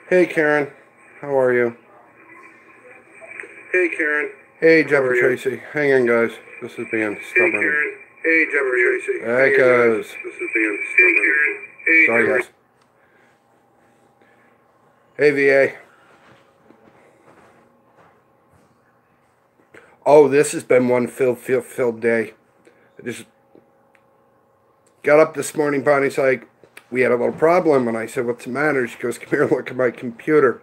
Hey Karen, how are you? Hey Karen, Hey how Jeff are and you? Tracy, hang on guys. This is being Hey stubborn. Karen, hey Jeff and Tracy. There it Hey guys, goes. this is Dan. Hey Karen, hey Sorry Jeff. guys. Hey VA. Oh, this has been one filled day. I just got up this morning. Bonnie's like, we had a little problem, and I said, "What's the matter?" She goes, "Come here, and look at my computer."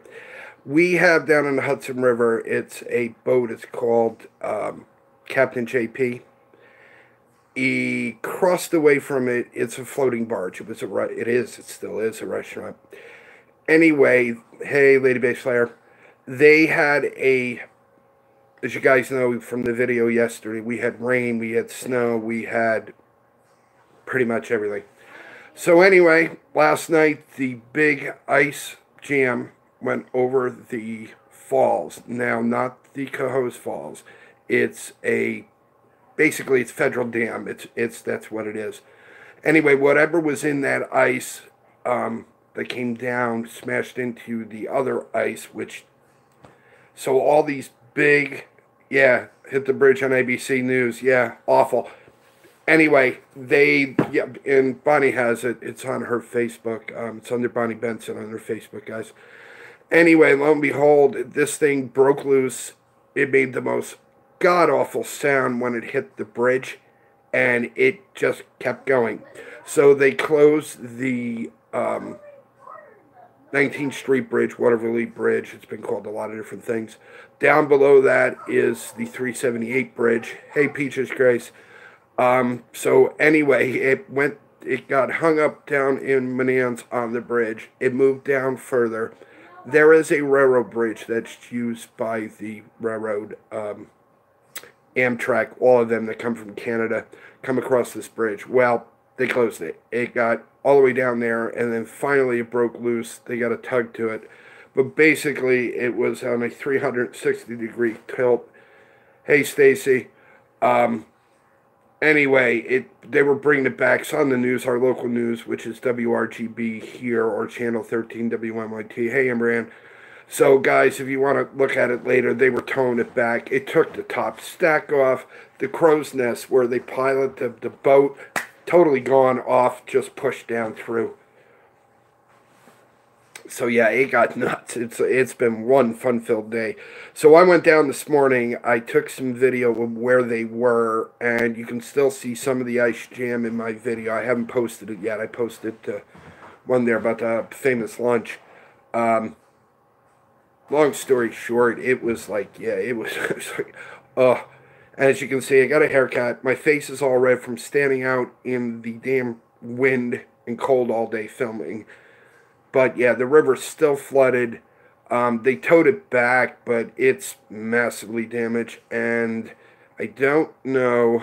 We have down in the Hudson River. It's a boat. It's called Captain JP. He crossed away from it. It's a floating barge. It still is a restaurant. Anyway, hey, Lady Bass Slayer. They had as you guys know from the video yesterday, we had rain, we had snow, we had pretty much everything. So anyway, last night the big ice jam went over the falls. Now, not the Cohoes Falls. It's a basically it's federal dam. It's that's what it is. Anyway, whatever was in that ice that came down smashed into the other ice, which so all these big, yeah, hit the bridge on ABC News. Yeah, awful. Anyway, yeah, and Bonnie has it. It's on her Facebook. It's under Bonnie Benson on her Facebook, guys. Anyway, lo and behold, this thing broke loose. It made the most god awful sound when it hit the bridge, and it just kept going. So they closed the 19th Street Bridge, Waterville Bridge. It's been called a lot of different things. Down below that is the 378 Bridge. Hey, Peaches Grace. So anyway, it got hung up down in Manans on the bridge. It moved down further. There is a railroad bridge that's used by the railroad, Amtrak, all of them that come from Canada come across this bridge. Well, they closed it. It got all the way down there, and then finally it broke loose. They got a tug to it. But basically, it was on a 360-degree tilt. Hey, Stacy. Um, anyway, they were bringing it back. It's on the news, our local news, which is WRGB here or Channel 13 WMYT. Hey, Amberan. So, guys, if you want to look at it later, they were towing it back. It took the top stack off. The crow's nest where they pilot the boat, totally gone off, just pushed down through. So, yeah, it got nuts. It's been one fun-filled day. So I went down this morning. I took some video of where they were, and you can still see some of the ice jam in my video. I haven't posted it yet. I posted one there about the famous lunch. Long story short, it was like, yeah, it was like, as you can see, I got a haircut. My face is all red from standing out in the damn wind and cold all day filming. But yeah, the river's still flooded. They towed it back, but it's massively damaged. And I don't know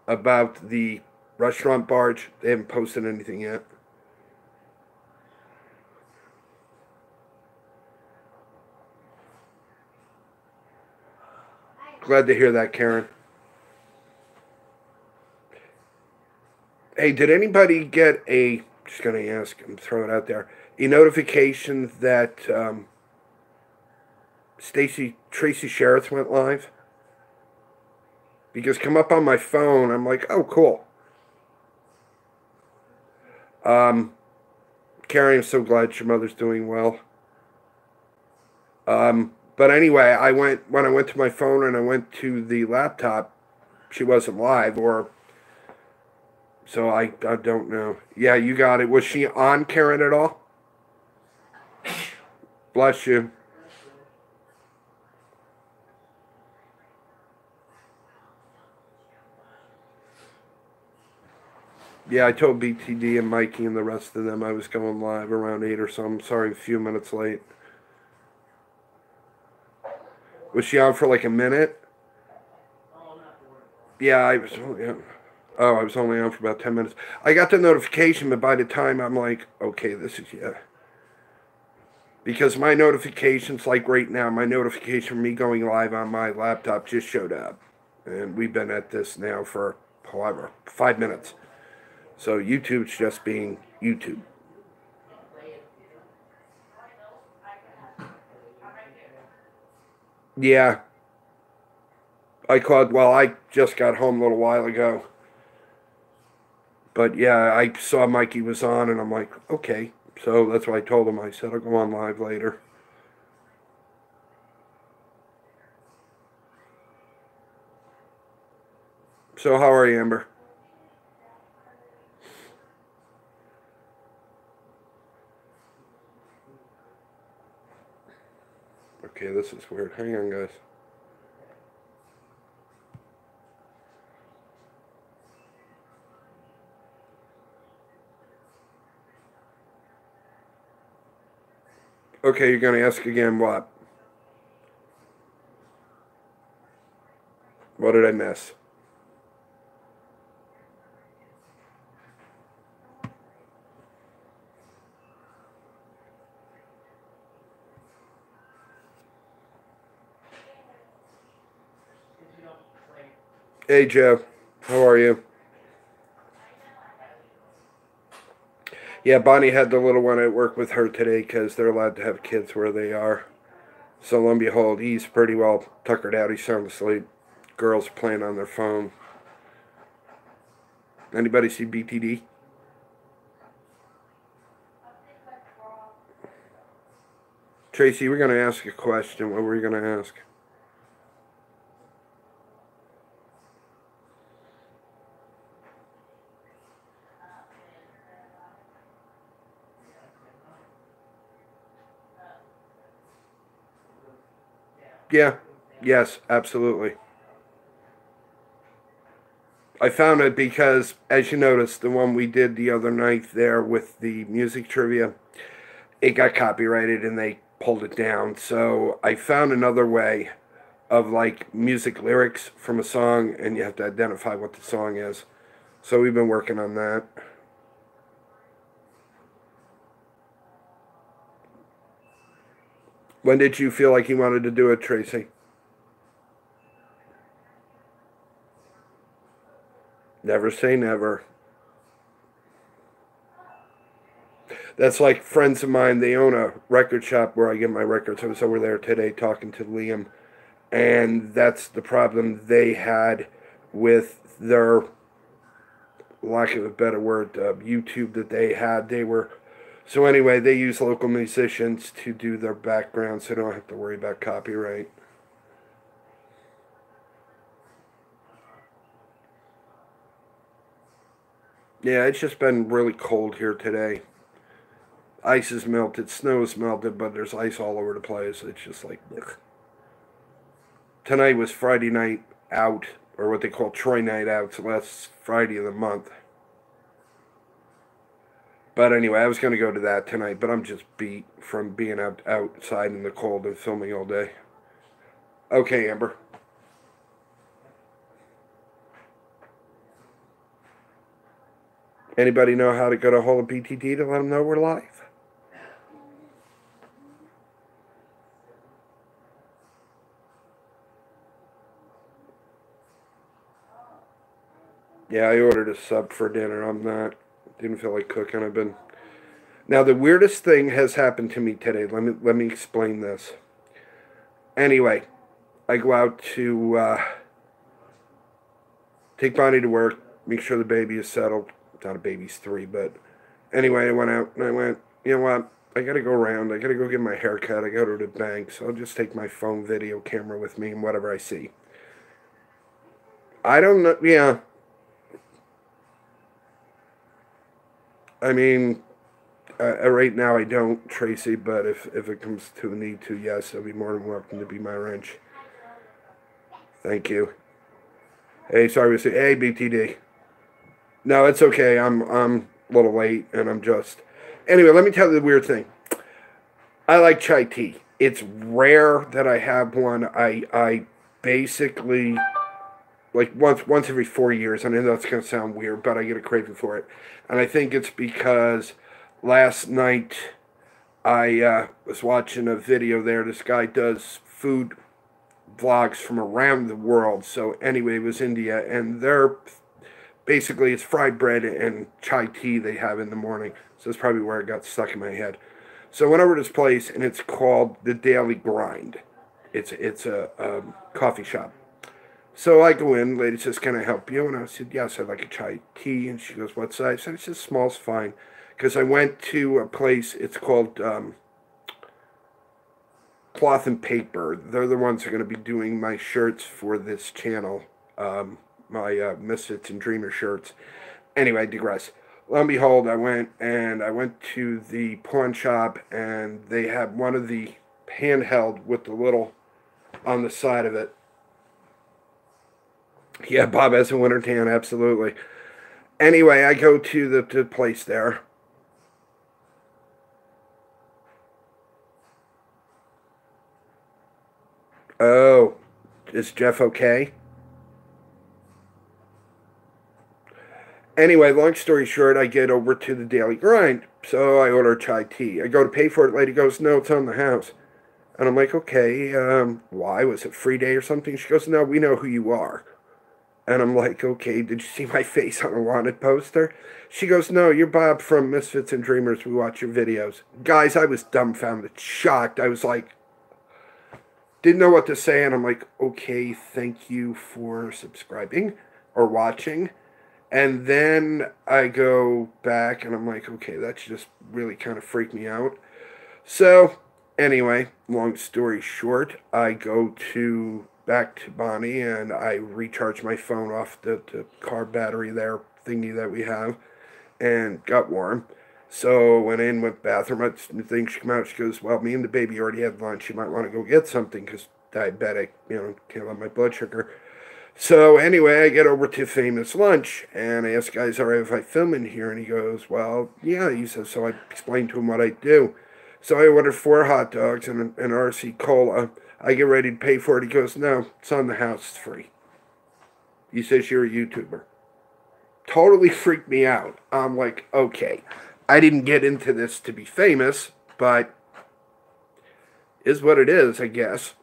about the restaurant barge. They haven't posted anything yet. Glad to hear that, Karen. Hey, did anybody get just going to ask, I'm throwing it out there, a notification that Tracy Shareth went live? Because come up on my phone, I'm like, oh, cool. Carrie, I'm so glad your mother's doing well. But anyway, when I went to my phone and I went to the laptop, she wasn't live, or so I don't know. Yeah, you got it. Was she on, Karen, at all? Bless you. Yeah, I told BTD and Mikey and the rest of them I was going live around 8 or so. I'm sorry, a few minutes late. Was she on for like a minute? Yeah, I was. Yeah. Oh, I was only on for about 10 minutes. I got the notification, but by the time I'm like, okay, this is, yeah. Because my notifications, like right now, my notification for me going live on my laptop just showed up. And we've been at this now for, however, 5 minutes. So YouTube's just being YouTube. Yeah, I called. Well, I just got home a little while ago. But yeah, I saw Mikey was on, and I'm like, okay. So that's what I told him. I said, I'll go on live later. So how are you, Amber? Okay, this is weird. Hang on, guys. Okay, you're gonna ask again what? What did I miss? Hey, Joe. How are you? Yeah, Bonnie had the little one at work with her today because they're allowed to have kids where they are. So lo and behold, he's pretty well tuckered out. He's sound asleep. Girls playing on their phone. Anybody see BTD? Tracy, we're going to ask a question. What were you going to ask? Yeah. Yes, absolutely. I found it because, as you noticed, the one we did the other night there with the music trivia, it got copyrighted and they pulled it down. So I found another way of like music lyrics from a song, and you have to identify what the song is. So we've been working on that. When did you feel like you wanted to do it, Tracy? Never say never. That's like friends of mine. They own a record shop where I get my records. I was over there today talking to Liam, and that's the problem they had with their lack of a better word, YouTube that they had. They were so anyway. They use local musicians to do their background, so they don't have to worry about copyright. Yeah, it's just been really cold here today. Ice is melted, snow is melted, but there's ice all over the place. It's just like ugh. Tonight was Friday night out, or what they call Troy night out. It's the last Friday of the month. But anyway, I was going to go to that tonight, but I'm just beat from being outside in the cold and filming all day. Okay, Amber. Anybody know how to get a hold of BTD to let them know we're live? Yeah, I ordered a sub for dinner. I'm not. Didn't feel like cooking. I've been. Now the weirdest thing has happened to me today. Let me explain this. Anyway, I go out to take Bonnie to work, make sure the baby is settled. Not a baby's 3, but anyway, I went out and I went, you know what? I gotta go around. I gotta go get my hair cut. I go to the bank, so I'll just take my phone video camera with me and whatever I see. I don't know. Yeah, I mean, right now I don't, Tracy, but if it comes to the need to, yes, I'll be more than welcome to be my wrench. Thank you. Hey, sorry to say, hey, BTD. No, it's okay. I'm a little late, and I'm just. Anyway, let me tell you the weird thing. I like chai tea. It's rare that I have one. I basically like once every 4 years. I know that's gonna sound weird, but I get a craving for it, and I think it's because last night I was watching a video there. This guy does food vlogs from around the world. So anyway, it was India, and they're basically it's fried bread and chai tea they have in the morning. So that's probably where it got stuck in my head. So I went over to this place, and it's called The Daily Grind. It's a coffee shop. So I go in, lady says, can I help you? And I said, yes, I'd like a chai tea. And she goes, what size? I said, it's just small's fine. Because I went to a place, it's called Cloth and Paper. They're the ones who are going to be doing my shirts for this channel, my Misfits and Dreamers shirts. Anyway, I digress. Lo and behold, I went to the pawn shop, and they had one of the handheld with the little on the side of it. Yeah, Bob has a winter tan, absolutely. Anyway, I go to the place there. Oh, is Jeff okay? Anyway, long story short, I get over to the Daily Grind. So I order chai tea. I go to pay for it. Lady goes, no, it's on the house. And I'm like, okay, why? Was it free day or something? She goes, no, we know who you are. And I'm like, okay, did you see my face on a wanted poster? She goes, no, you're Bob from Misfits and Dreamers. We watch your videos. Guys, I was dumbfounded, shocked. I was like, didn't know what to say. And I'm like, okay, thank you for subscribing or watching. And then I go back and I'm like, okay, that's just really kind of freaked me out. So anyway, long story short, I go back to Bonnie and I recharge my phone off the car battery there thingy that we have, and got warm. So went in, went bathroom. I think she came out. She goes, well, me and the baby already had lunch. You might want to go get something because diabetic, can't let my blood sugar. So anyway, I get over to Famous Lunch, and I ask guys, all right, if I film in here? And he goes, well, yeah. He says, so I explained to him what I do. So I ordered 4 hot dogs and an RC Cola. I get ready to pay for it. He goes, no, it's on the house. It's free. He says, you're a YouTuber. Totally freaked me out. I'm like, okay. I didn't get into this to be famous, but is what it is, I guess.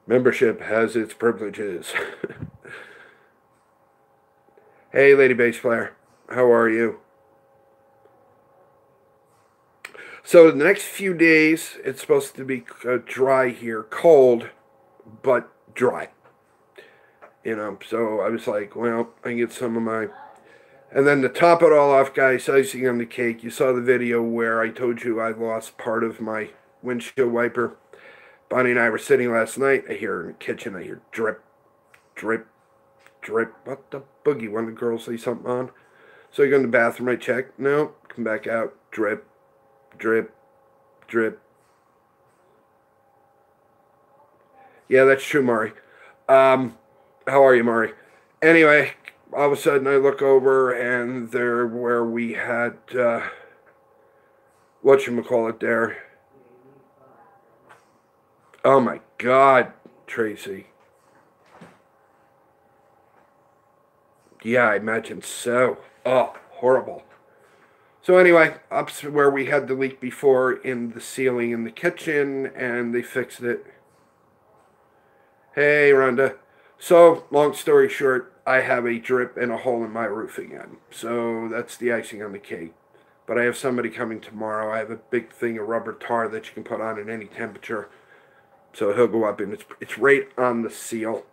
Membership has its privileges. Hey, Lady Bass Player. How are you? So the next few days, it's supposed to be dry here. Cold, but dry. So I was like, well, I can get some of my... And then to top it all off, guys, icing on the cake. You saw the video where I told you I lost part of my windshield wiper. Bonnie and I were sitting last night. I hear in the kitchen, I hear drip, drip, drip. What the boogie? One of the girls say something on. So I go in the bathroom, I check. No, come back out. Drip, drip, drip. Yeah, that's true, Mari. How are you, Mari? Anyway, all of a sudden I look over and there where we had, whatchamacallit there. Oh my God, Tracy. Yeah, I imagine so. Oh, horrible. So anyway, up where we had the leak before in the ceiling in the kitchen, and they fixed it. Hey, Rhonda. So, long story short, I have a drip and a hole in my roof again. So that's the icing on the cake. But I have somebody coming tomorrow. I have a big thing of rubber tar that you can put on at any temperature. So he'll go up, and it's right on the seal.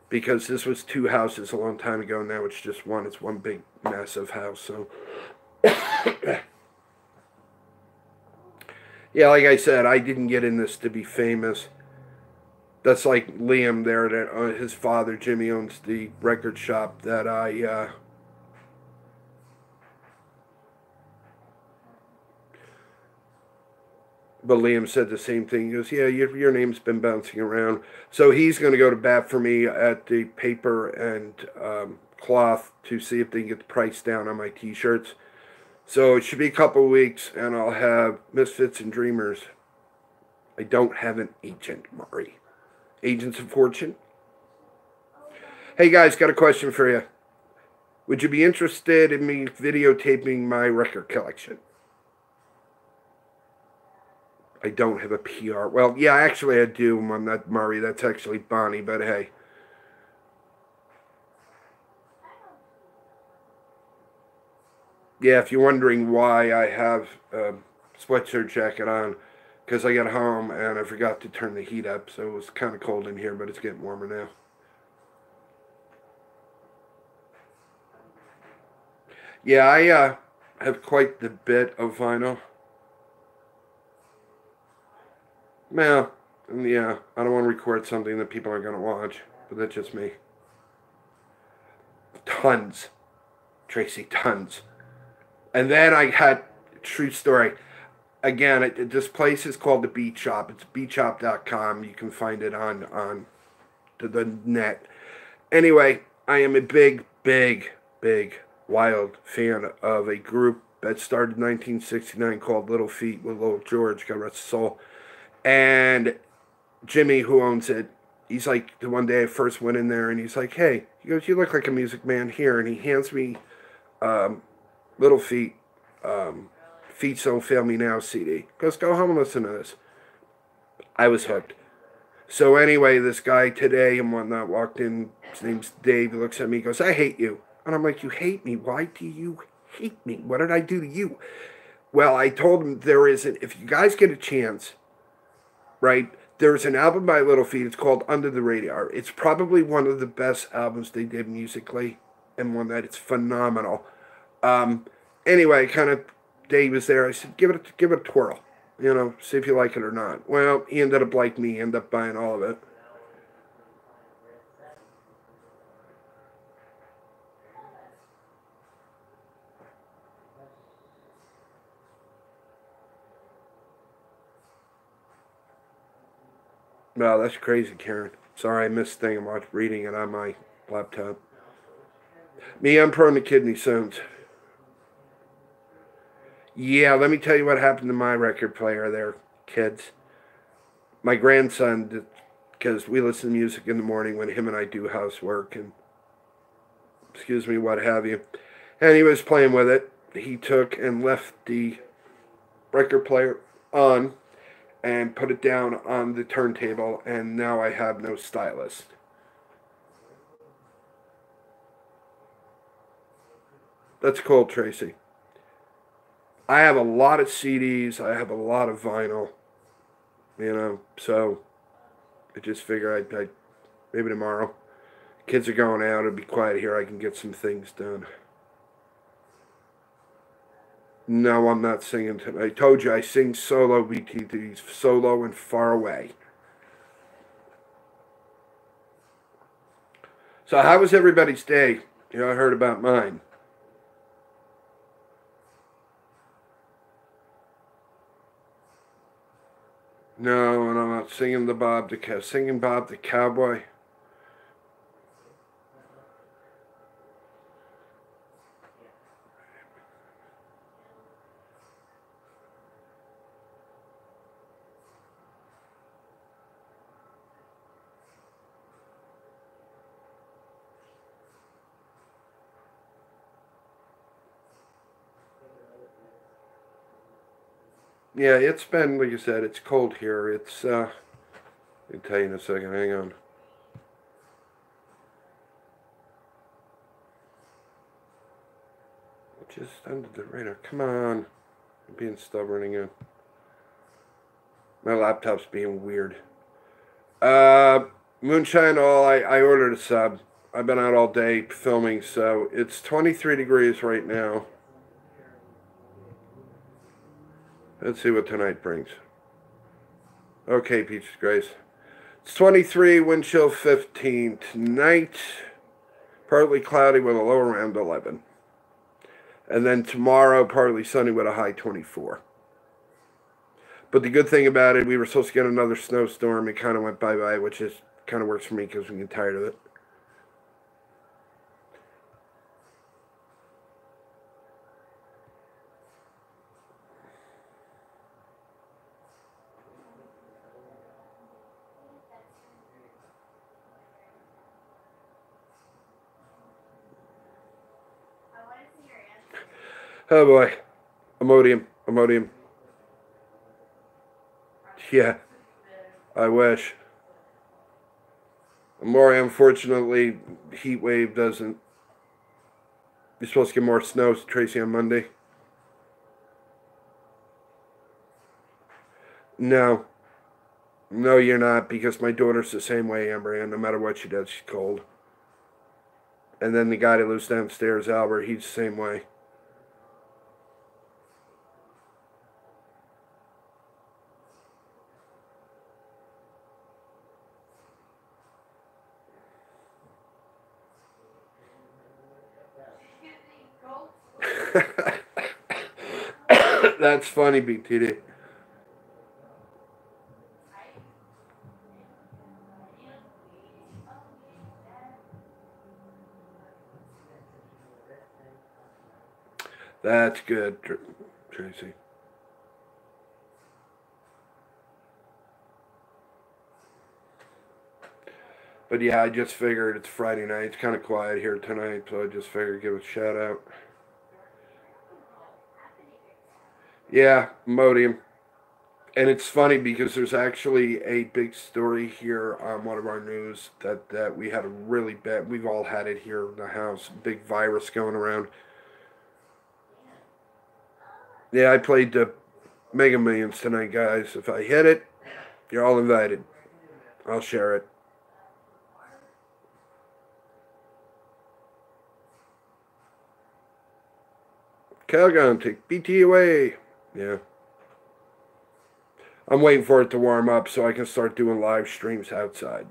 Because this was 2 houses a long time ago. Now it's just one. It's one big, massive house. So, yeah, like I said, I didn't get in this to be famous. That's like Liam there. That his father, Jimmy, owns the record shop that I... But Liam said the same thing. He goes, yeah, your name's been bouncing around. So he's going to go to bat for me at the paper and cloth to see if they can get the price down on my t-shirts. So it should be a couple of weeks, and I'll have Misfits and Dreamers. I don't have an agent, Mari. Agents of Fortune. Hey, guys, got a question for you. Would you be interested in me videotaping my record collection? I don't have a PR. Well, yeah, actually I do. I'm not Murray. That's actually Bonnie, but hey. Yeah, if you're wondering why I have a sweatshirt jacket on, because I got home and I forgot to turn the heat up, so it was kind of cold in here, but it's getting warmer now. Yeah, I have quite the bit of vinyl. Well, yeah, I don't want to record something that people aren't going to watch, but that's just me. Tons. Tracy, tons. And then I had, true story, again, this place is called the Beat Shop. It's beatshop.com. You can find it on the net. Anyway, I am a big, wild fan of a group that started in 1969 called Little Feat with Little George, God rest his soul. And Jimmy, who owns it, he's like, the one day I first went in there, and he's like, hey, he goes, you look like a music man here. And he hands me Little Feat, Feet Don't Fail Me Now CD. He goes, go home and listen to this. I was hooked. So anyway, this guy today and whatnot walked in. His name's Dave. He looks at me, he goes, I hate you. And I'm like, you hate me? Why do you hate me? What did I do to you? Well, I told him there isn't, if you guys get a chance, right, there's an album by Little Feat. It's called Under the Radar. It's probably one of the best albums they did musically, and one that it's phenomenal. Anyway, kind of, Dave was there. I said, give it a twirl. You know, see if you like it or not. Well, he ended up liking me. He ended up buying all of it. Wow, that's crazy, Karen. Sorry I missed the thing and watched reading it on my laptop. Me, I'm prone to kidney stones. Yeah, let me tell you what happened to my record player there, kids. My grandson, because we listen to music in the morning when him and I do housework and, excuse me, what have you. And he was playing with it. He took and left the record player on and put it down on the turntable, and now I have no stylus. That's cool, Tracy. I have a lot of CDs. I have a lot of vinyl, so I just figure I maybe tomorrow. Kids are going out. It'll be quiet here. I can get some things done. No, I'm not singing tonight. I told you I sing solo BTTs, solo and far away. So how was everybody's day? I heard about mine. No, and I'm not singing singing Bob the Cowboy. Yeah, it's been, like you said, it's cold here. Let me tell you in a second, hang on. Just under the radar. Come on. I'm being stubborn again. My laptop's being weird. Moonshine All, I ordered a sub. I've been out all day filming, so it's 23 degrees right now. Let's see what tonight brings. Okay, Peaches Grace. It's 23, wind chill 15. Tonight, partly cloudy with a low around 11. And then tomorrow, partly sunny with a high 24. But the good thing about it, we were supposed to get another snowstorm. It kind of went bye-bye, which is kind of works for me because we get tired of it. Oh boy. Imodium. Yeah. I wish. More unfortunately, heat wave doesn't. You're supposed to get more snow, Tracy, on Monday. No. No, you're not, because my daughter's the same way, Amber Ann. No matter what she does, she's cold. And then the guy that lives downstairs, Albert, he's the same way. That's funny, BTD. That's good, Tracy. But yeah, I just figured it's Friday night. It's kind of quiet here tonight, so I just figured give a shout out. Yeah, Modium. And it's funny because there's actually a big story here on one of our news that we had a really bad, we've all had it here in the house, big virus going around. Yeah, I played the Mega Millions tonight, guys. If I hit it, you're all invited. I'll share it. Calgon, take BT away. Yeah. I'm waiting for it to warm up so I can start doing live streams outside.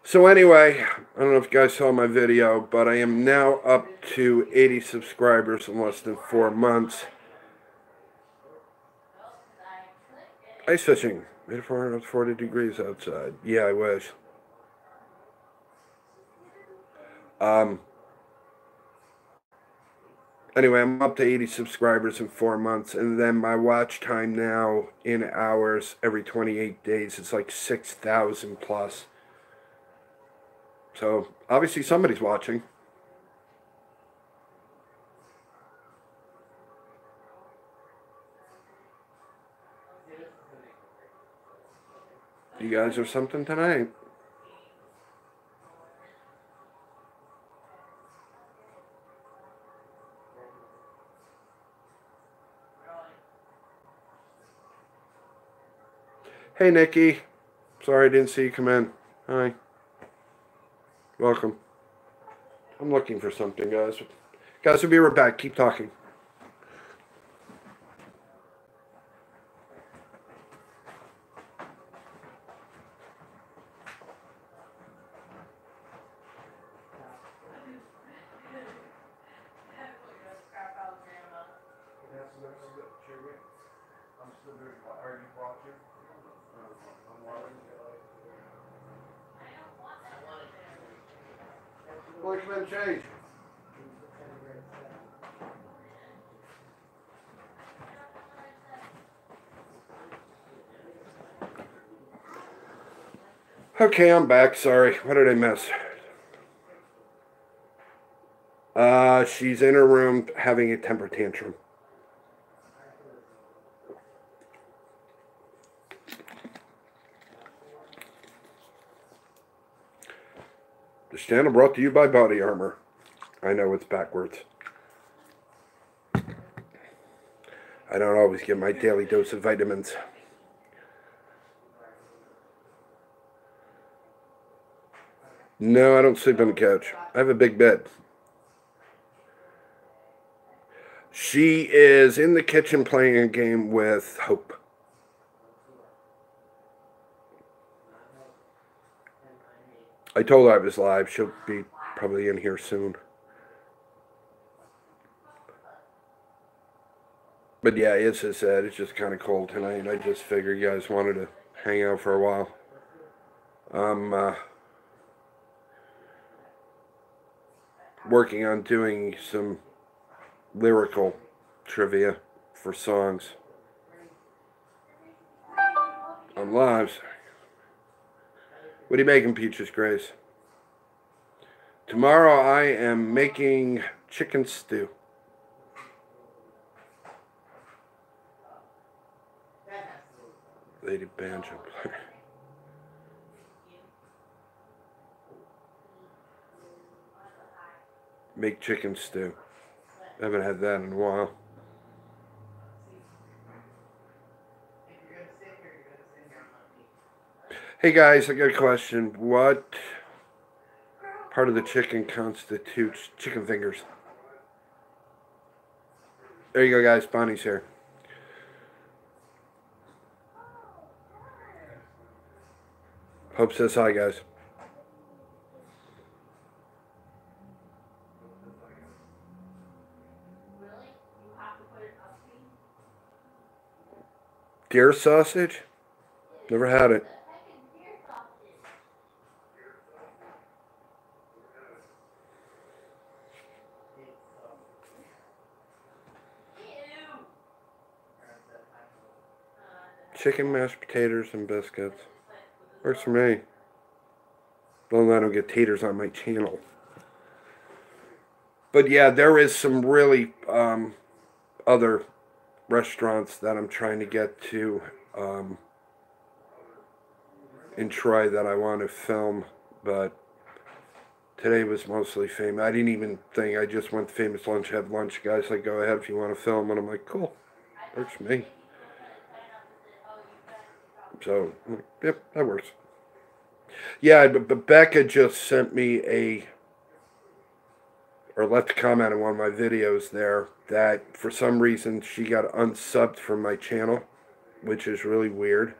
So anyway, I don't know if you guys saw my video, but I am now up to 80 subscribers in less than 4 months. Ice fishing. Made it 440 degrees outside. Yeah, I wish. Anyway, I'm up to 80 subscribers in 4 months, and then my watch time now in hours every 28 days is like 6,000 plus. So obviously somebody's watching. You guys are something tonight. Hey, Nikki. Sorry I didn't see you come in. Hi. Welcome. I'm looking for something, guys. Guys, we'll be right back. Keep talking. Well, come and change. Okay, I'm back. Sorry. What did I miss? She's in her room having a temper tantrum. This channel brought to you by Body Armor. I know it's backwards. I don't always get my daily dose of vitamins. No, I don't sleep on the couch. I have a big bed. She is in the kitchen playing a game with Hope. I told her I was live. She'll be probably in here soon. But yeah, as I said, it's just kind of cold tonight. I just figured you guys wanted to hang out for a while. I'm working on doing some lyrical trivia for songs on lives. What are you making, Peaches Grace? Tomorrow I am making chicken stew. Lady Banjo player. make chicken stew. I haven't had that in a while. Hey guys, I got a question. What part of the chicken constitutes chicken fingers? There you go, guys. Bonnie's here. Hope says hi, guys. Deer sausage? Never had it. Chicken, mashed potatoes, and biscuits. Works for me. Well, I don't get taters on my channel. But yeah, there is some really other restaurants that I'm trying to get to in Troy that I want to film. But today was mostly famous. I didn't even think. I just went to Famous Lunch, have lunch. Guys, like, go ahead if you want to film. And I'm like, cool. Works for me. So, yep, that works. Yeah, but Becca just sent me or left a comment on one of my videos there that for some reason she got unsubbed from my channel, which is really weird.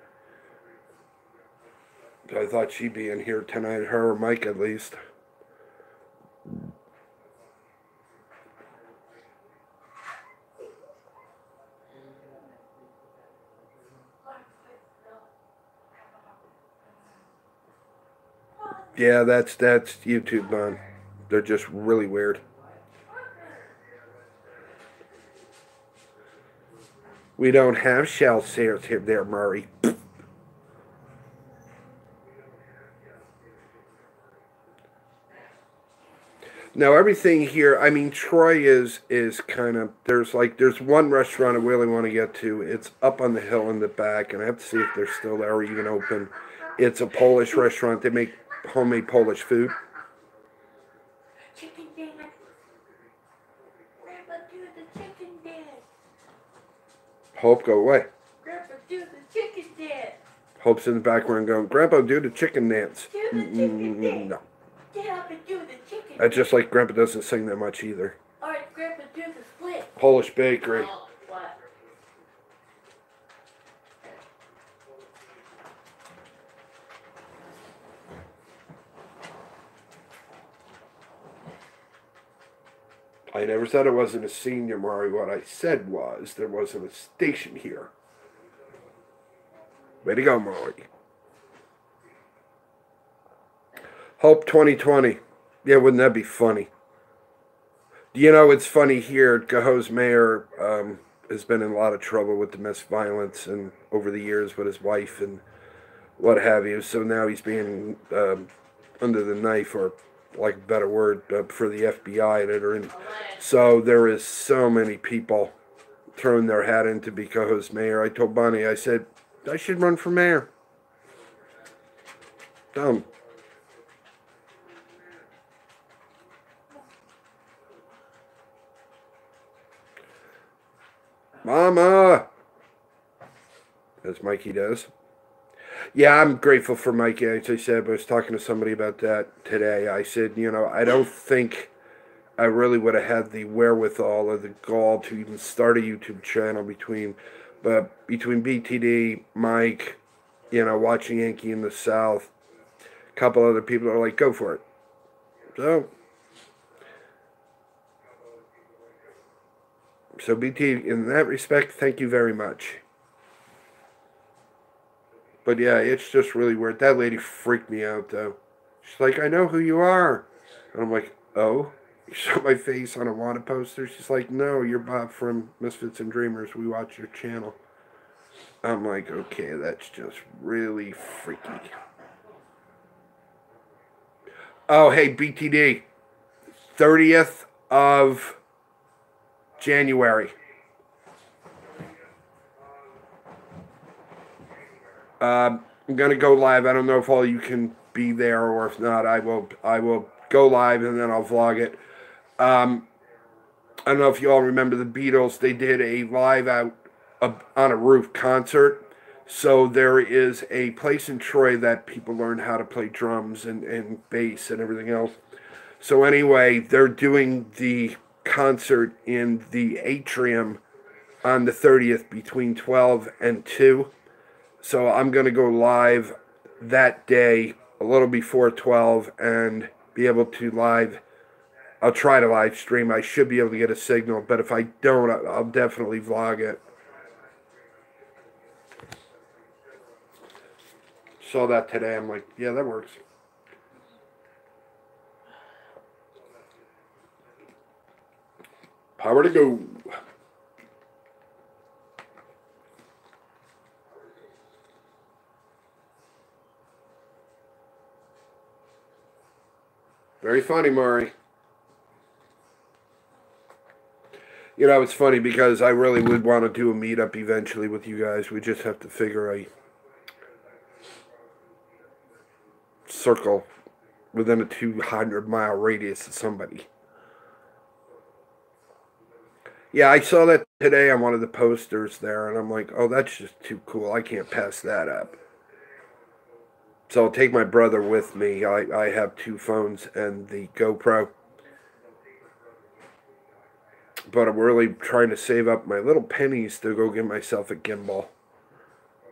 So I thought she'd be in here tonight, her or Mike at least. Yeah, that's YouTube, man. They're just really weird. We don't have shell sales here, there, Murray. Now everything here, I mean, Troy is kind of, there's one restaurant I really want to get to. It's up on the hill in the back, and I have to see if they're still there or even open. It's a Polish restaurant. They make homemade Polish food. Chicken dance. Grandpa, do the chicken dance. Hope, go away. Grandpa, do the chicken dance. Hope's in the background going, Grandpa, do the chicken dance. Do the chicken dance. No. Get up and do the chicken That's just like Grandpa doesn't sing that much either. Alright, Grandpa, do the split. Polish bakery. Oh, what? I never said it wasn't a senior, Mari. What I said was there wasn't a station here. Way to go, Mari. Hope 2020. Yeah, wouldn't that be funny? You know, it's funny here. Cohoes Mayor has been in a lot of trouble with domestic violence and over the years with his wife and what have you. So now he's being under the knife, or like a better word, for the FBI that are in. So there is so many people throwing their hat in to be Cohoes Mayor. I told Bonnie, I said, I should run for mayor. Dumb. Mama! As Mikey does. Yeah, I'm grateful for Mikey. As I said, I was talking to somebody about that today. I said, you know, I don't think I really would have had the wherewithal or the gall to even start a YouTube channel between BTD, Mike, you know, watching Yankee in the South. A couple other people are like, go for it. So BT, in that respect, thank you very much. But yeah, it's just really weird. That lady freaked me out, though. She's like, I know who you are. And I'm like, oh? You saw my face on a wanted poster? She's like, no, you're Bob from Misfits and Dreamers. We watch your channel. I'm like, okay, that's just really freaky. Oh, hey, BTD. 30th of January. I'm gonna go live. I don't know if all you can be there, or if not, I will go live and then I'll vlog it. I don't know if you all remember the Beatles. They did a live out on a roof concert. So there is a place in Troy that people learn how to play drums and bass and everything else. So anyway, they're doing the concert in the atrium on the 30th between 12 and 2. So I'm going to go live that day a little before 12 and be able to live. I'll try to live stream. I should be able to get a signal, but if I don't, I'll definitely vlog it. Saw that today. I'm like, yeah, that works. Power to go. Very funny, Maury. You know, it's funny because I really would want to do a meetup eventually with you guys. We just have to figure a circle within a 200-mile radius of somebody. Yeah, I saw that today on one of the posters there, and I'm like, oh, that's just too cool. I can't pass that up. So I'll take my brother with me. I have 2 phones and the GoPro. But I'm really trying to save up my little pennies to go get myself a gimbal.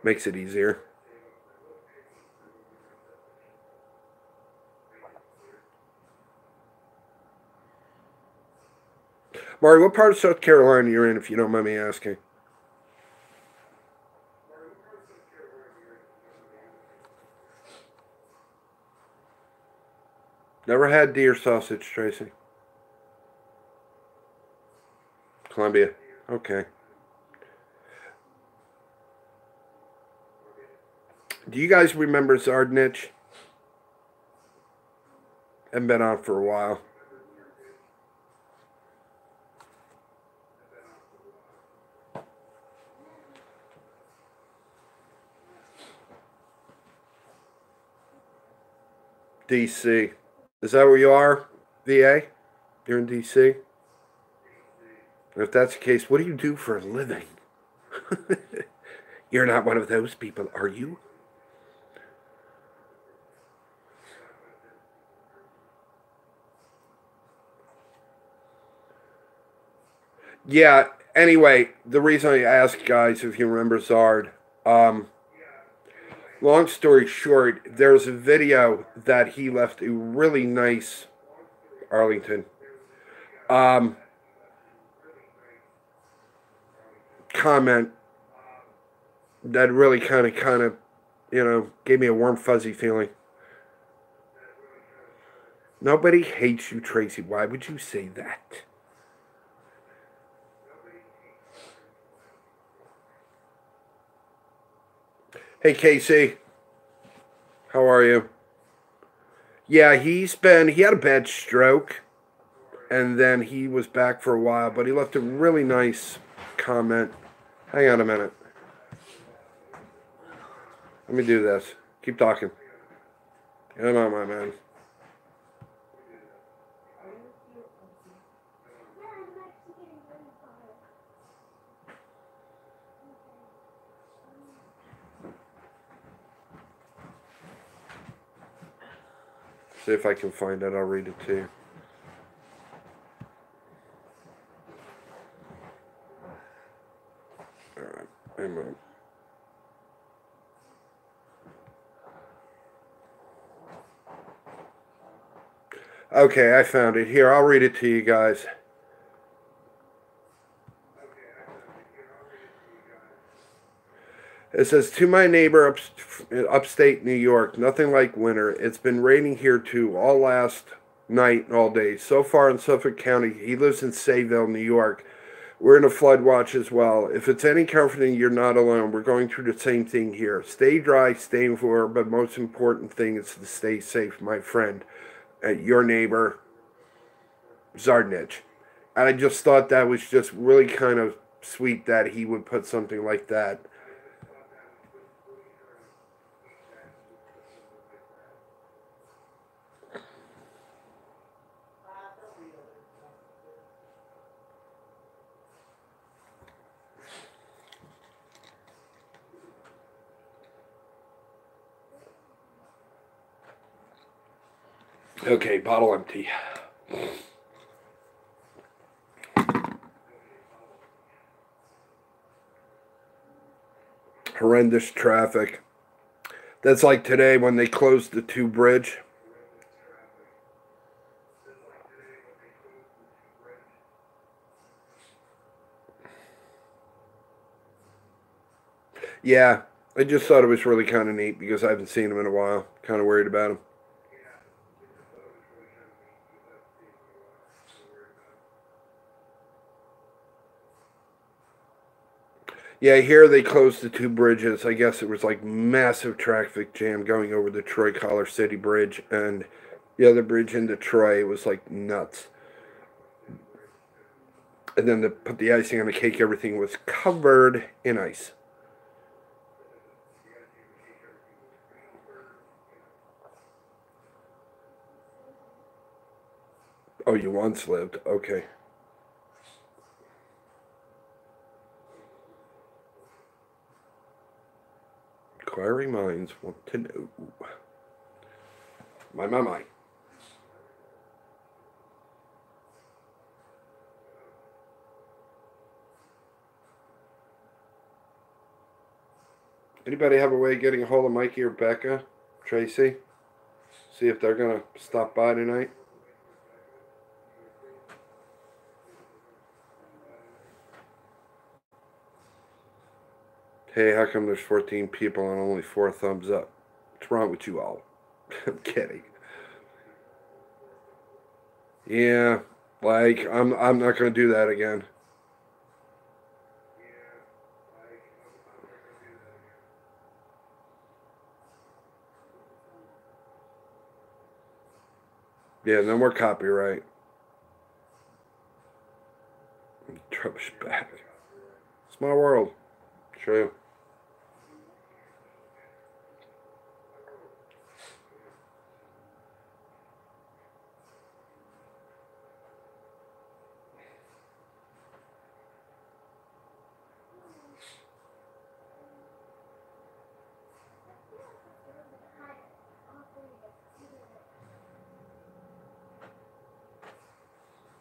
Makes it easier. Mari, what part of South Carolina you're in, if you don't mind me asking? Never had deer sausage, Tracy. Columbia. Okay. Do you guys remember Zardnich? Haven't been on for a while. DC. Is that where you are? VA? You're in DC? If that's the case, what do you do for a living? You're not one of those people, are you? Yeah, anyway, the reason I asked, guys, if you remember Zard, long story short, there's a video that he left a really nice Arlington comment that really kind of, gave me a warm, fuzzy feeling. Nobody hates you, Tracy. Why would you say that? Hey, Casey. How are you? Yeah, he had a bad stroke, and then he was back for a while, but he left a really nice comment. Hang on a minute. Let me do this. Keep talking. Come on, my man. See if I can find it. I'll read it to you. All right. Amen. Okay, I found it. Here, I'll read it to you guys. It says, to my neighbor upstate New York, nothing like winter. It's been raining here too, all last night and all day. So far in Suffolk County, he lives in Sayville, New York. We're in a flood watch as well. If it's any comforting, you're not alone. We're going through the same thing here. Stay dry, stay informed, but most important thing is to stay safe, my friend. Your neighbor, Zardnich. And I just thought that was just really kind of sweet that he would put something like that. Okay, bottle empty. Horrendous traffic. That's like today when they closed the 2 bridge. Yeah, I just thought it was really kind of neat because I haven't seen him in a while. Kind of worried about him. Yeah, here they closed the 2 bridges. I guess it was like massive traffic jam going over the Troy Collar City Bridge, and the other bridge into Troy was like nuts. And then to put the icing on the cake, everything was covered in ice. Oh, you once lived. Okay. Inquiring minds want to know. My. Anybody have a way of getting a hold of Mikey or Becca, Tracy? See if they're going to stop by tonight? Hey, how come there's 14 people and only 4 thumbs up? What's wrong with you all? I'm kidding. Yeah, like I'm not gonna do that again. Yeah, no more copyright. Trump's back. Small world. True.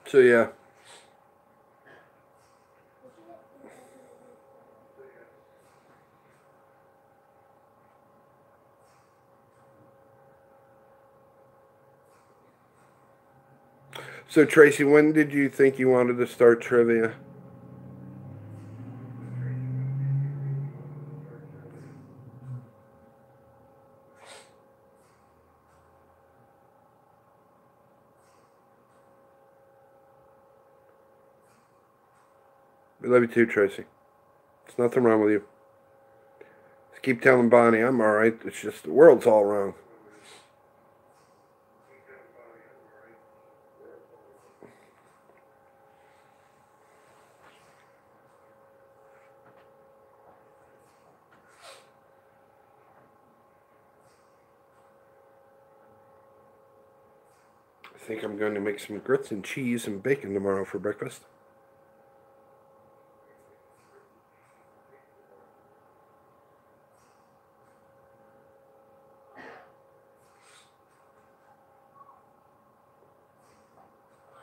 So yeah. So Tracy, when did you think you wanted to start trivia? We love you too, Tracy. There's nothing wrong with you. Just keep telling Bonnie I'm alright. It's just the world's all wrong. I think I'm going to make some grits and cheese and bacon tomorrow for breakfast.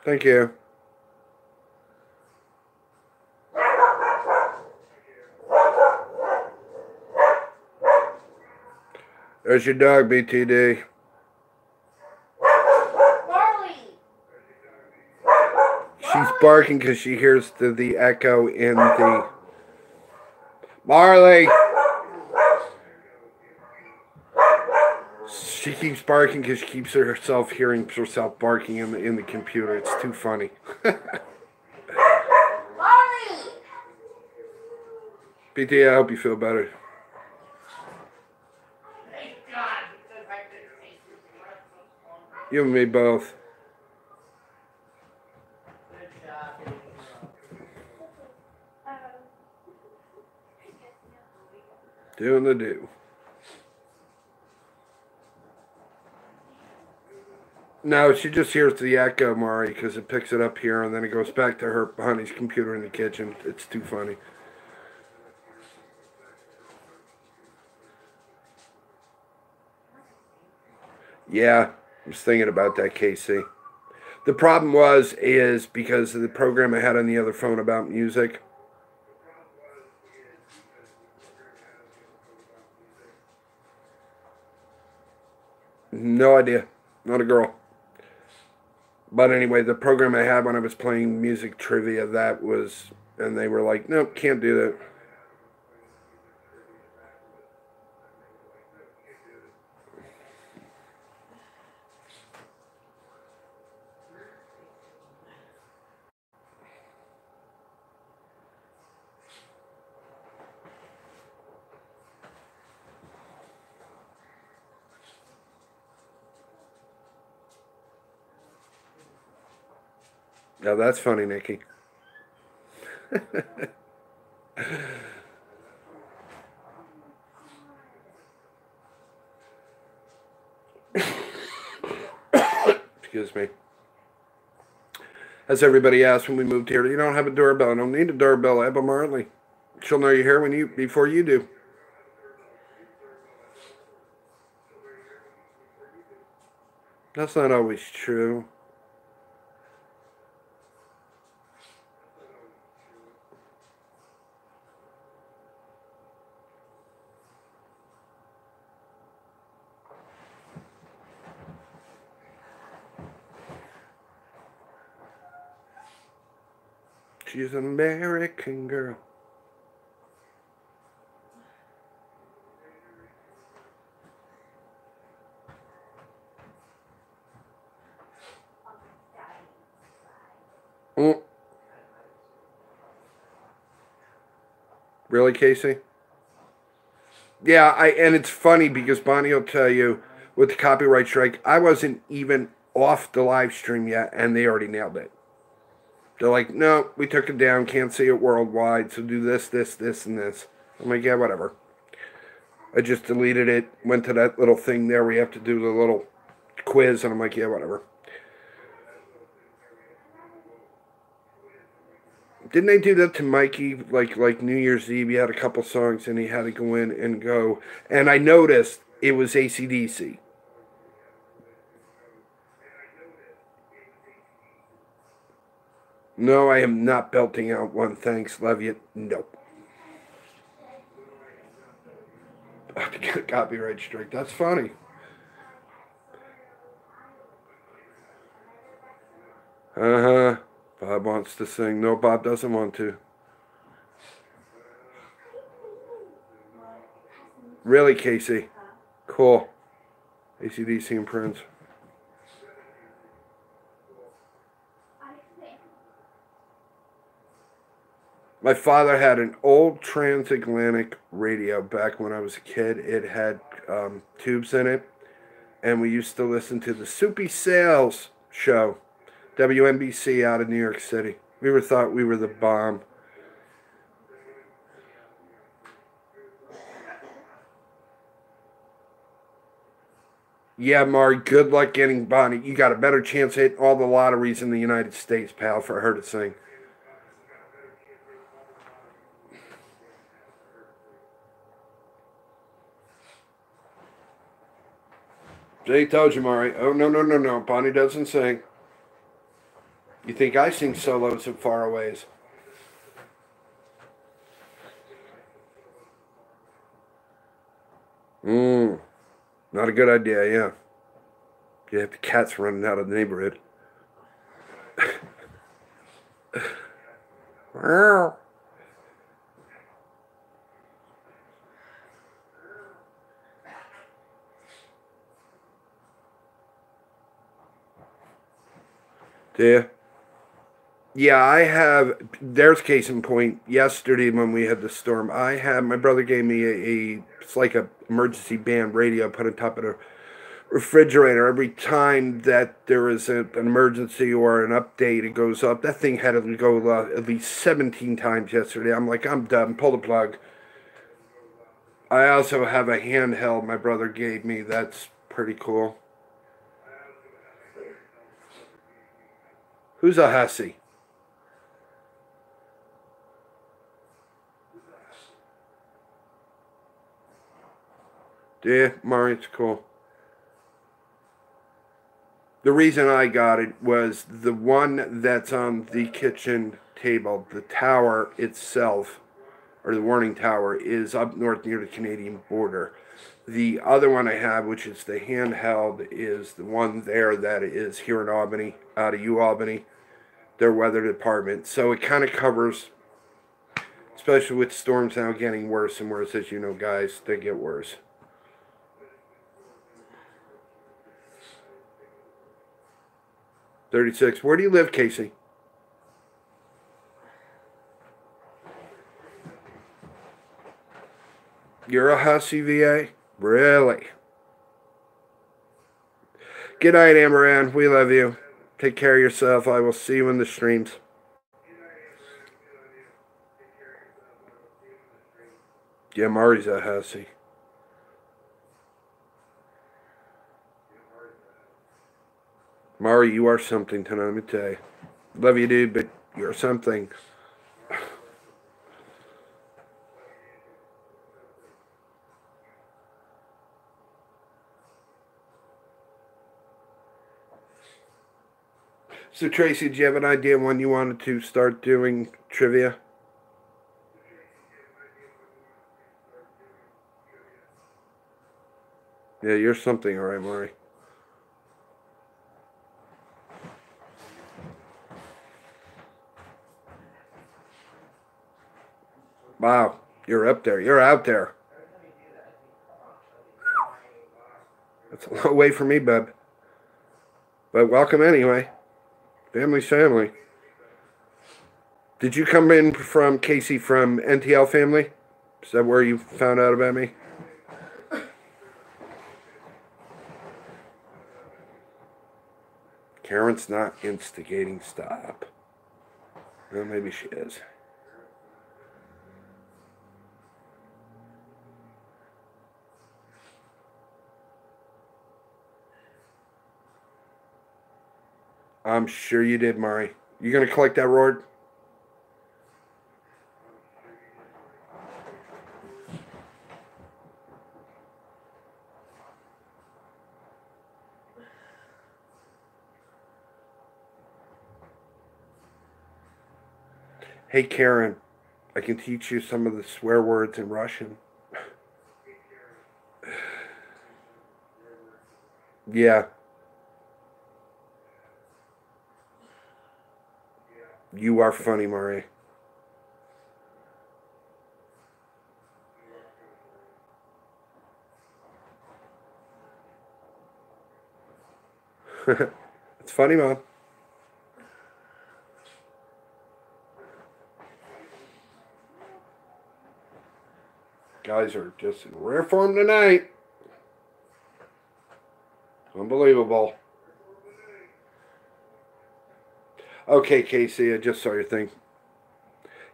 Thank you. There's your dog, BTD. Marley! She's barking because she hears the echo in the... Marley! She keeps barking because she keeps herself hearing herself barking in the computer. It's too funny. Marley! BT, I hope you feel better. Thank God. You and me both. Doing the do. No, she just hears the echo, Mari, because it picks it up here and then it goes back to her honey's computer in the kitchen. It's too funny. Yeah, was thinking about that, Casey. The problem is because of the program I had on the other phone about music. No idea. Not a girl. But anyway, the program I had when I was playing music trivia, that was, and they were like, nope, can't do that. Now that's funny, Nikki. Excuse me. As everybody asked when we moved here, you don't have a doorbell. I don't need a doorbell. I have a Marley. She'll know you're here before you do. That's not always true. She's an American girl. Mm. Really, Casey? Yeah, and it's funny because Bonnie will tell you with the copyright strike, I wasn't even off the live stream yet, and they already nailed it. They're like, no, we took it down, can't see it worldwide, so do this, this, this, and this. I'm like, yeah, whatever. I just deleted it, went to that little thing there where you have to do the little quiz, and I'm like, yeah, whatever. Didn't they do that to Mikey, like New Year's Eve? He had a couple songs, and he had to go in and go. And I noticed it was AC/DC. No, I am not belting out one. Thanks, love you. Nope. To get a copyright strike. That's funny. Uh-huh. Bob wants to sing. No, Bob doesn't want to. Really, Casey? Cool. AC/DC and Prince. My father had an old transatlantic radio back when I was a kid. It had tubes in it. And we used to listen to the Soupy Sales show. WNBC out of New York City. We were thought we were the bomb. Yeah, Mari, good luck getting Bonnie. You got a better chance hitting all the lotteries in the United States, pal, for her to sing. Jay told you, Mari. Oh, no. Bonnie doesn't sing. You think I sing solos at faraways? Not a good idea, yeah. You have the cats running out of the neighborhood. Yeah, I have. There's case in point. Yesterday when we had the storm, my brother gave me it's like a emergency band radio put on top of the refrigerator. Every time that there is an emergency or an update, it goes up. That thing had to go at least 17 times yesterday. I'm like, I'm done. Pull the plug. I also have a handheld my brother gave me. That's pretty cool. Who's a hussy? Yeah, Mari, it's cool. The reason I got it was the one that's on the kitchen table, the tower itself, or the warning tower, is up north near the Canadian border. The other one I have, which is the handheld, is the one there that is here in Albany, out of UAlbany, their weather department. So it kind of covers, especially with storms now getting worse and worse, as you know, guys, they get worse. $36. Where do you live, Casey? You're a hussy, VA? Really? Good night, Amaran. We love you. Take care of yourself. I will see you in the streams. Yeah, Mari's a hussy. Mari, you are something tonight, let me tell you. Love you, dude, but you're something. So, Tracy, do you have an idea when you wanted to start doing trivia? Yeah, you're something, all right, Mari. Wow, you're up there. You're out there. That's a long way for me, bub. But welcome anyway. Family's family. Did you come in from Casey from NTL family? Is that where you found out about me? Karen's not instigating. Stop. Well, maybe she is. I'm sure you did, Mari. You gonna collect that reward? Hey, Karen, I can teach you some of the swear words in Russian. Yeah. You are funny, Mari. It's funny, Mom. Guys are just in rare form tonight. Unbelievable. Okay, Casey, I just saw your thing.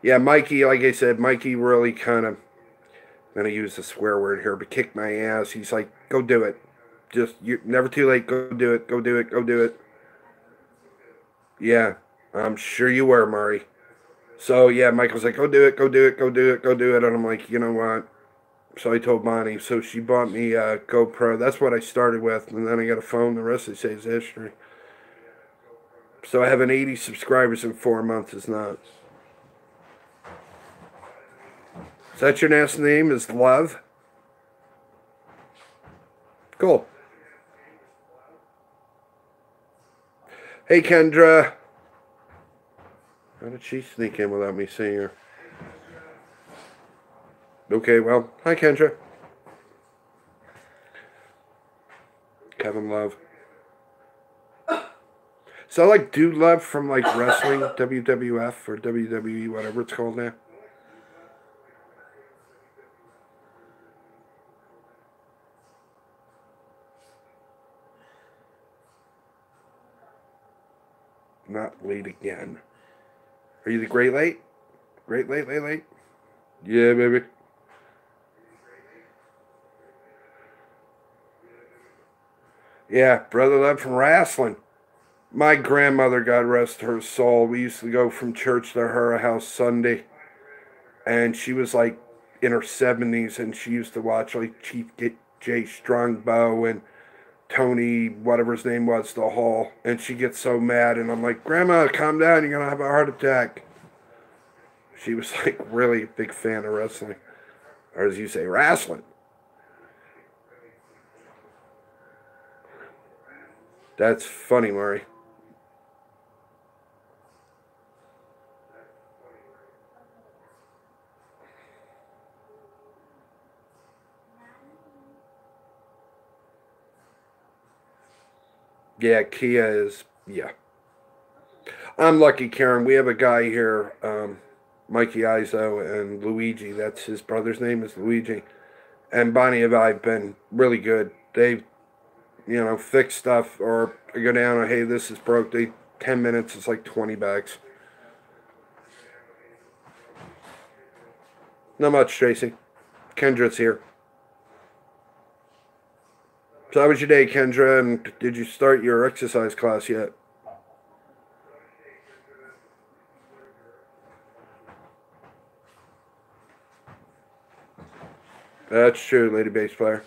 Yeah, Mikey, like I said, Mikey really kind of, I'm going to use the swear word here, but kicked my ass. He's like, go do it. Just, you're never too late. Go do it. Go do it. Go do it. Yeah, I'm sure you were, Murray. So, yeah, Michael's like, go do it. Go do it. Go do it. Go do it. And I'm like, you know what? So I told Bonnie. So she bought me a GoPro. That's what I started with. And then I got a phone. The rest of it is history. So I have an 80 subscribers in 4 months. It's not. Is that your last name? Is Love? Cool. Hey, Kendra. How did she sneak in without me seeing her? Okay, well, hi, Kendra. Kevin Love. Is that like Dude Love from like wrestling, WWF or WWE, whatever it's called now? Not late again. Are you the great late? Great late, late, late? Yeah, baby. Yeah, Brother Love from wrestling. My grandmother, God rest her soul, we used to go from church to her house Sunday. And she was like in her 70s and she used to watch like Chief J. Strongbow and Tony, whatever his name was, the hall, and she gets so mad, and I'm like, Grandma, calm down, you're gonna have a heart attack. She was like really a big fan of wrestling, or as you say, wrestling. That's funny, Murray. Yeah, Kia is, yeah. I'm lucky, Karen. We have a guy here, Mikey Izzo and Luigi. That's his brother's name is Luigi. And Bonnie and I have been really good. They, fix stuff or go down and, hey, this is broke. 10 minutes, it's like 20 bucks. Not much, Tracy. Kendra's here. So how was your day, Kendra? And did you start your exercise class yet? That's true, lady bass player.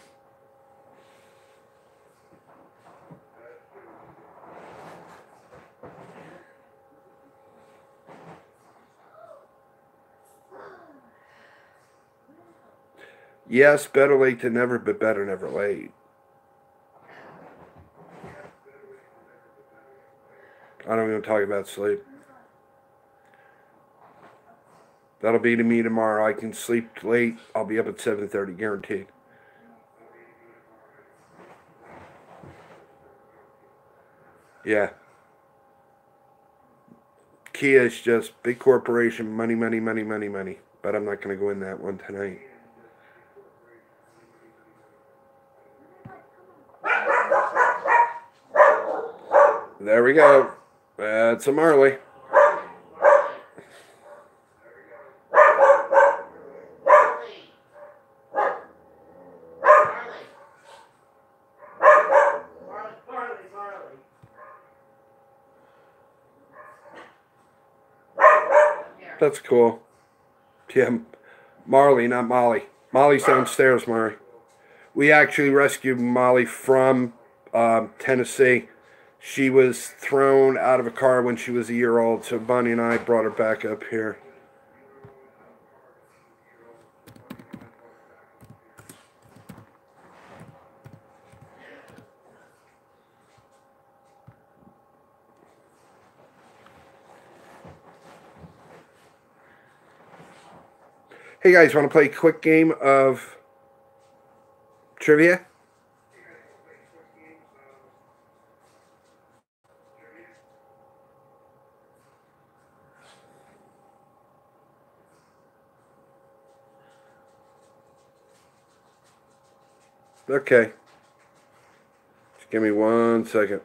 Yes, better late than never, but better never late. I don't even talk about sleep. That'll be to me tomorrow. I can sleep late. I'll be up at 7:30, guaranteed. Yeah. Kia is just big corporation, money, money, money, money, money. But I'm not going to go in that one tonight. There we go. That's a Marley. That's cool. Yeah, Marley, not Molly. Molly's downstairs, Murray. We actually rescued Molly from Tennessee. She was thrown out of a car when she was a year old, so Bonnie and I brought her back up here. Hey guys, want to play a quick game of trivia? Okay. Just give me 1 second.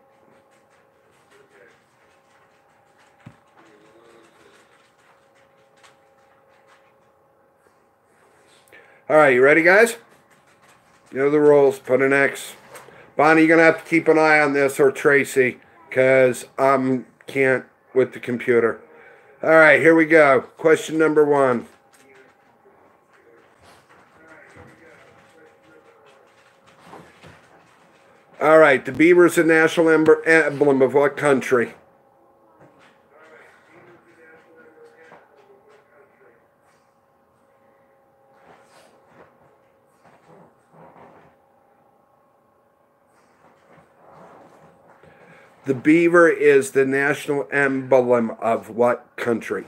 All right, you ready, guys? You know the rules. Put an X. Bonnie, you're going to have to keep an eye on this, or Tracy, because I can't with the computer. All right, here we go. Question number 1. All right, the beaver is the national emblem of what country? The beaver is the national emblem of what country?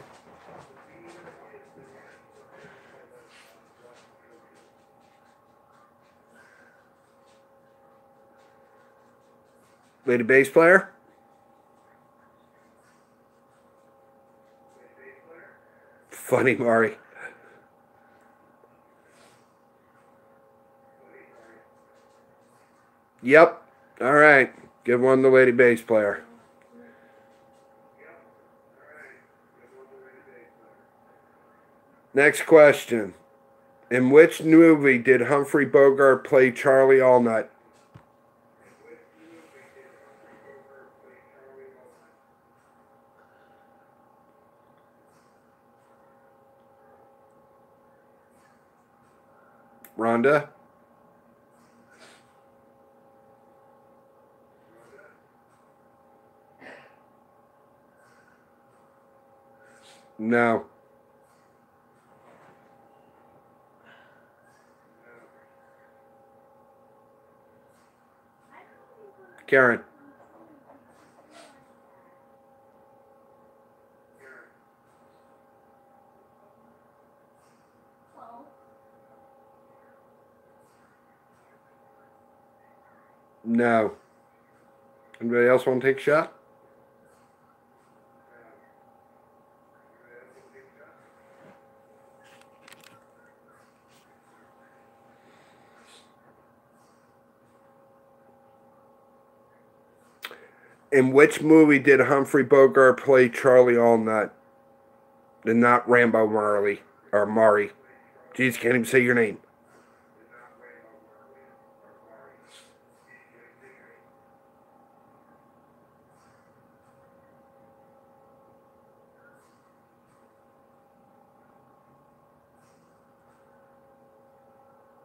Lady bass player? Funny, Mari. Yep. All right. Give one to the lady bass player. Next question. In which movie did Humphrey Bogart play Charlie Allnut? Rhonda? No. Karen. No. Anybody else want to take a shot? In which movie did Humphrey Bogart play Charlie Allnut? And not Rambo Marley or Mari. Jeez, can't even say your name.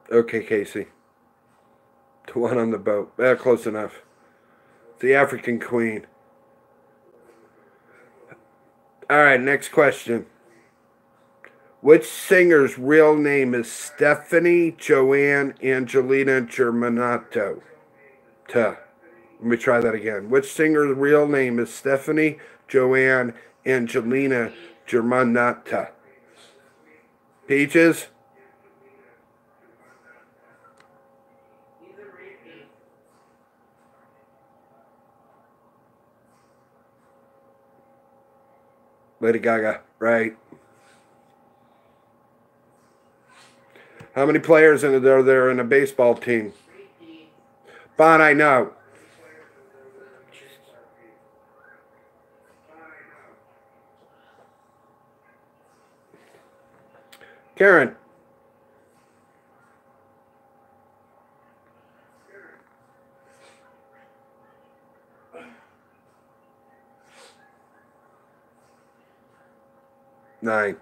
Okay, Casey. The one on the boat. Close enough. The African Queen. All right, next question. Which singer's real name is Stephanie Joanne Angelina Germanato? Let me try that again. Which singer's real name is Stephanie Joanne Angelina Germanato? Peaches? Lady Gaga, right. How many players are there in a baseball team? Bon, I know. Karen. Nine.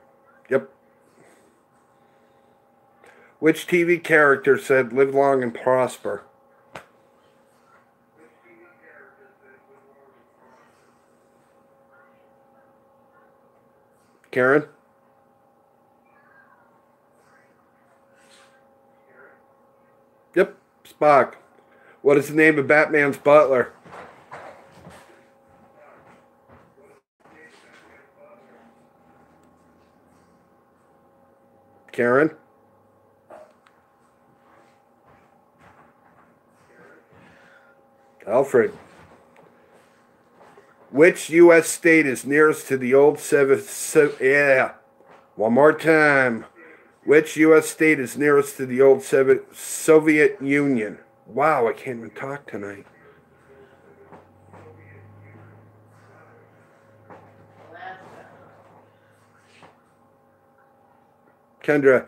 Yep. Which TV character said, "Live long and prosper"? Karen? Yep. Spock. What is the name of Batman's butler? Karen? Alfred. Which U.S. state is nearest to the old One more time. Which U.S. state is nearest to the old Soviet Union? Wow, I can't even talk tonight. Kendra.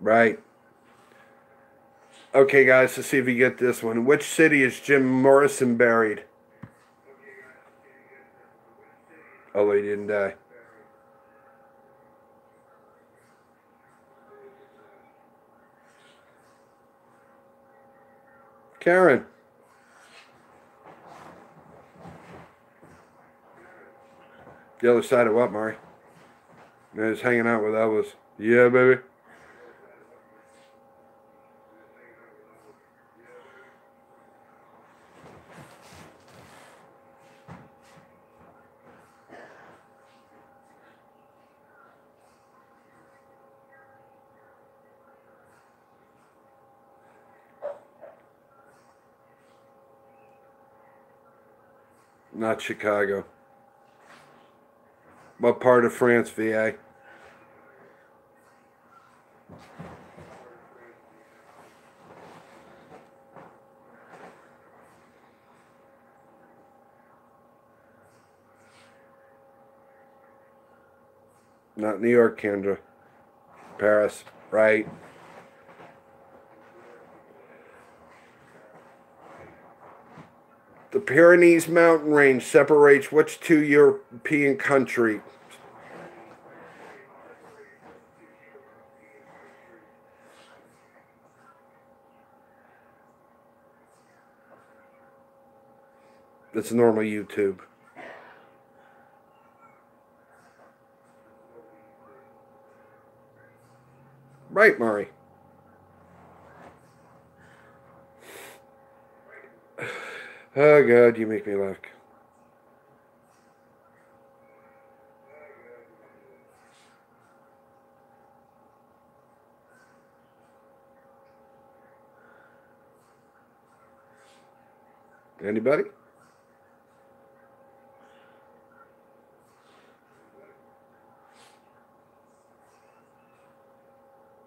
Right. Okay, guys, let's see if you get this one. In which city is Jim Morrison buried? Oh, he didn't die. Karen. The other side of what, Mari? I was hanging out with Elvis. Yeah, baby. Not Chicago. What part of France, VA? Not New York, Kendra. Paris, right? The Pyrenees mountain range separates which two European countries? It's normal YouTube. Right, Murray. Oh, God, you make me laugh. Anybody?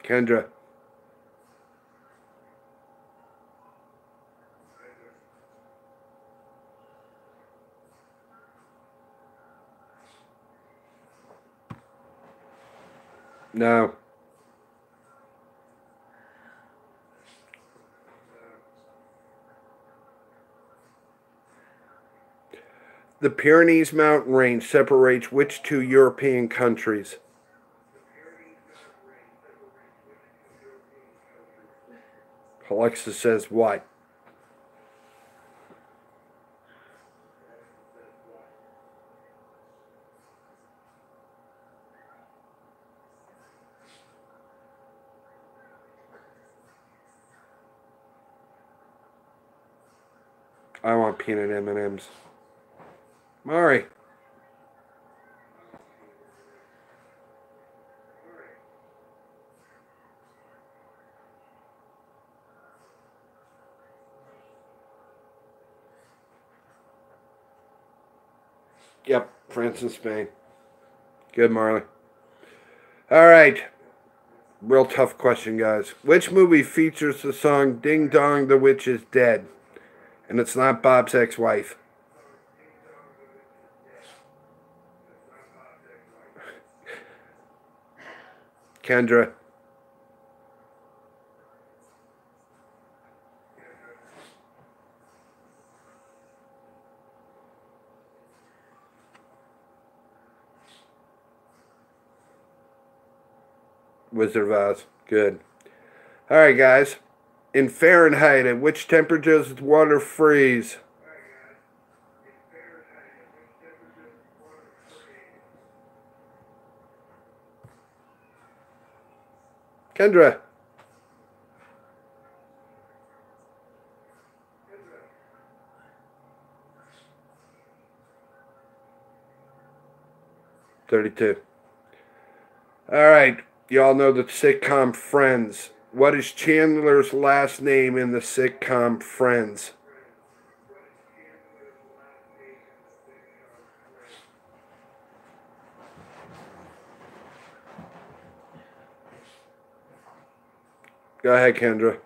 Kendra. No. The Pyrenees mountain range separates which two European countries? Alexa says what? I want peanut M&Ms. Mari. Yep, France and Spain. Good, Marley. All right. Real tough question, guys. Which movie features the song Ding Dong, the Witch is Dead? And it's not Bob's ex-wife. Kendra. Wizard of Oz. Good. All right, guys. In Fahrenheit, at which temperature does water freeze? Kendra. $32. All right. Y'all know the sitcom Friends. What is Chandler's last name in the sitcom Friends? Go ahead, Kendra.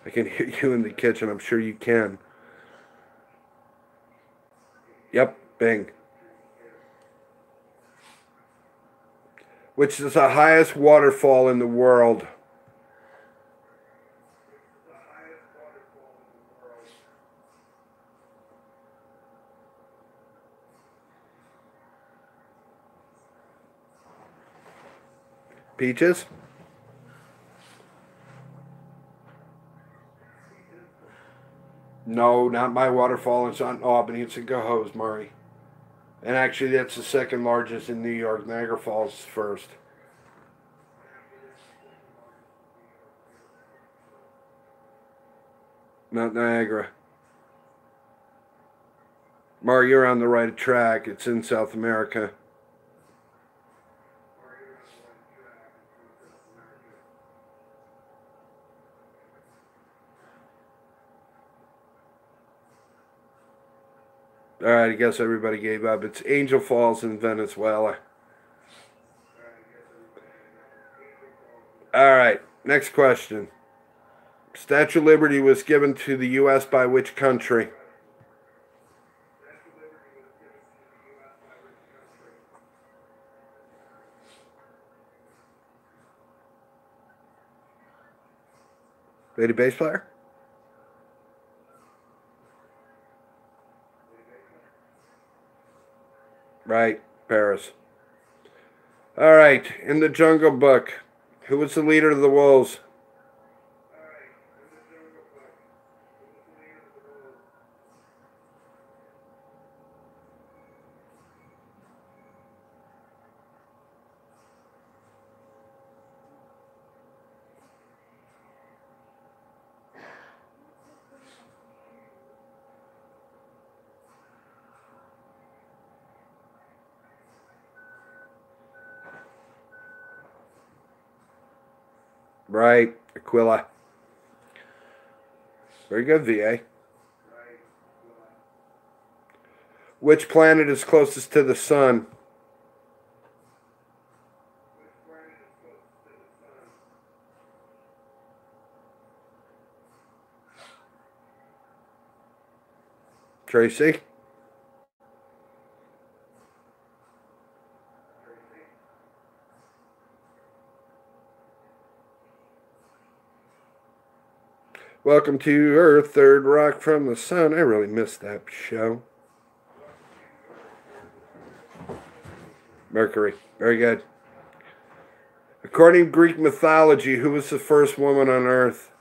I can hear you in the kitchen. I'm sure you can. Yep, bing. Which is the highest waterfall in the world? Peaches? No, not my waterfall. It's not in Albany. It's in Cohoes, Murray. And actually, that's the second largest in New York. Niagara Falls is first. Not Niagara. Murray, you're on the right track. It's in South America. All right, I guess everybody gave up. It's Angel Falls in Venezuela. All right, next question. Statue of Liberty was given to the U.S. by which country? Lady bass player? Right, Paris. All right, in the Jungle Book, who was the leader of the wolves? Right, Aquila. Very good, VA. Which planet is closest to the sun? Tracy? Welcome to Earth, third rock from the sun. I really missed that show. Mercury. Very good. According to Greek mythology, who was the first woman on Earth?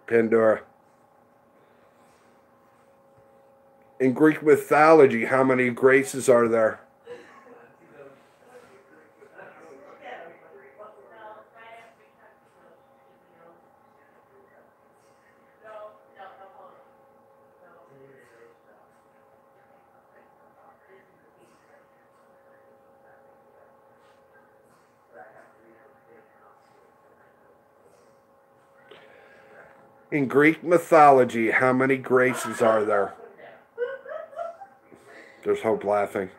Pandora. In Greek mythology, how many graces are there? In Greek mythology, how many graces are there? There's Hope laughing.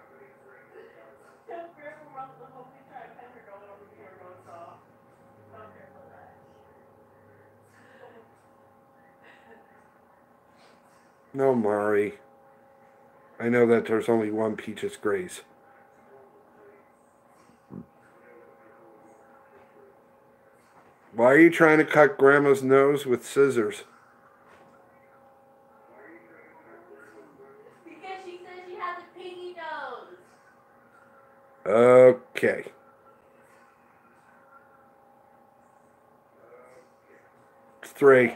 No, Mari. I know that there's only one Peaches Grace. Why are you trying to cut Grandma's nose with scissors? Because she said she has a piggy nose. Okay. It's 3.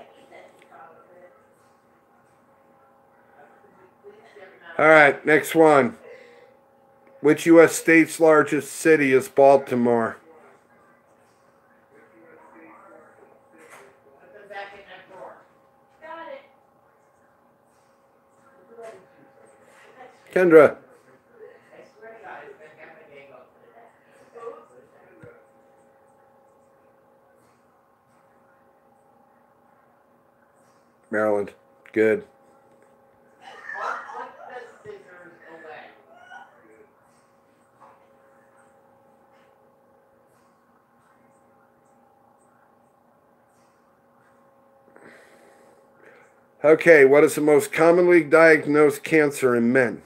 All right, next one. Which U.S. state's largest city is Baltimore? Got it. Kendra. Maryland. Good. Okay, what is the most commonly diagnosed cancer in men?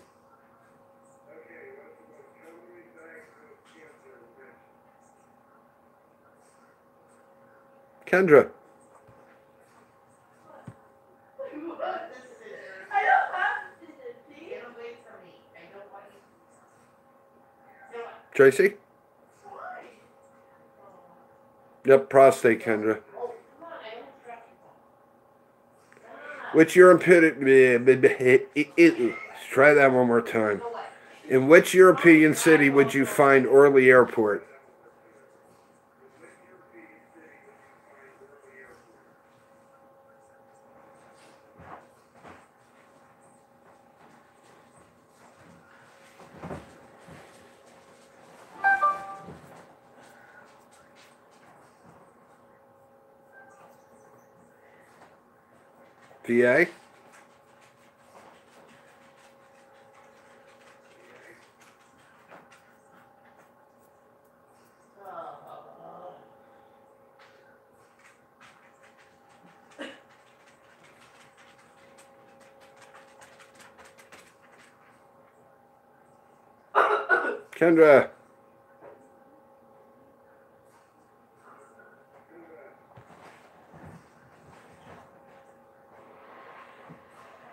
Kendra. I don't have scissors. See? Get away from me. I don't want you. Tracy? Why? Yep, prostate, Kendra. Oh, come on. I almost dropped your phone. Which European... Let's try that one more time. So what? In which European city would you find Orly Airport? VA? Kendra.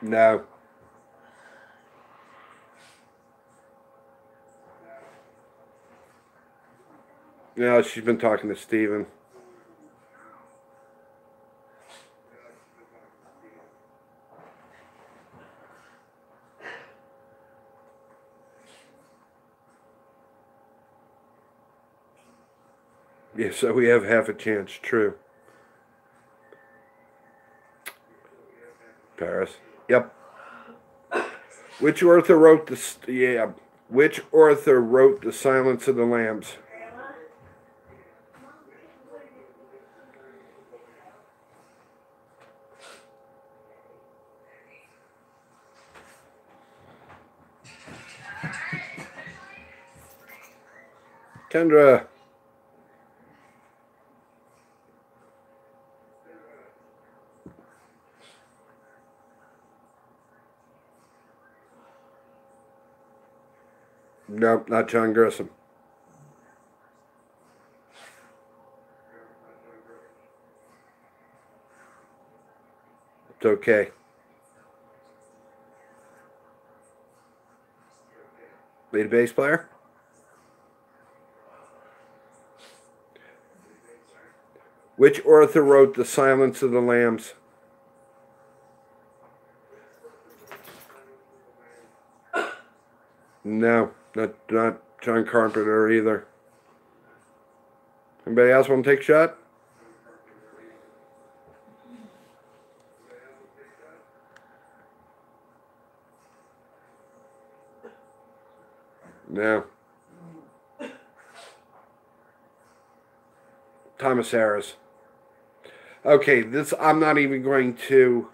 No. No, she's been talking to Steven. Yeah, so we have half a chance. True. Paris. Yep. Which author wrote the? Yeah. Which author wrote The Silence of the Lambs? Kendra. Nope, not John Grisham. It's okay. Lead bass player? Which author wrote The Silence of the Lambs? No, not John Carpenter either. Anybody else want to take a shot? No. Thomas Harris. Okay, this I'm not even going to.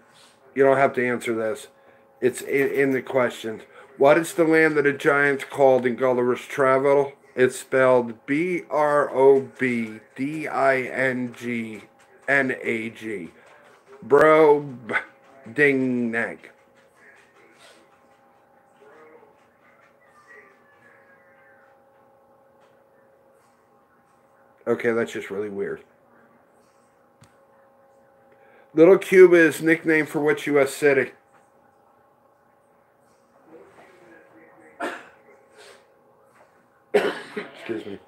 You don't have to answer this. It's in the questions. What is the land that the giants called in Gulliver's Travel? It's spelled Brobdingnag. Brobdingnag. Okay, that's just really weird. Little Cuba is nickname for which U.S. city? Excuse me.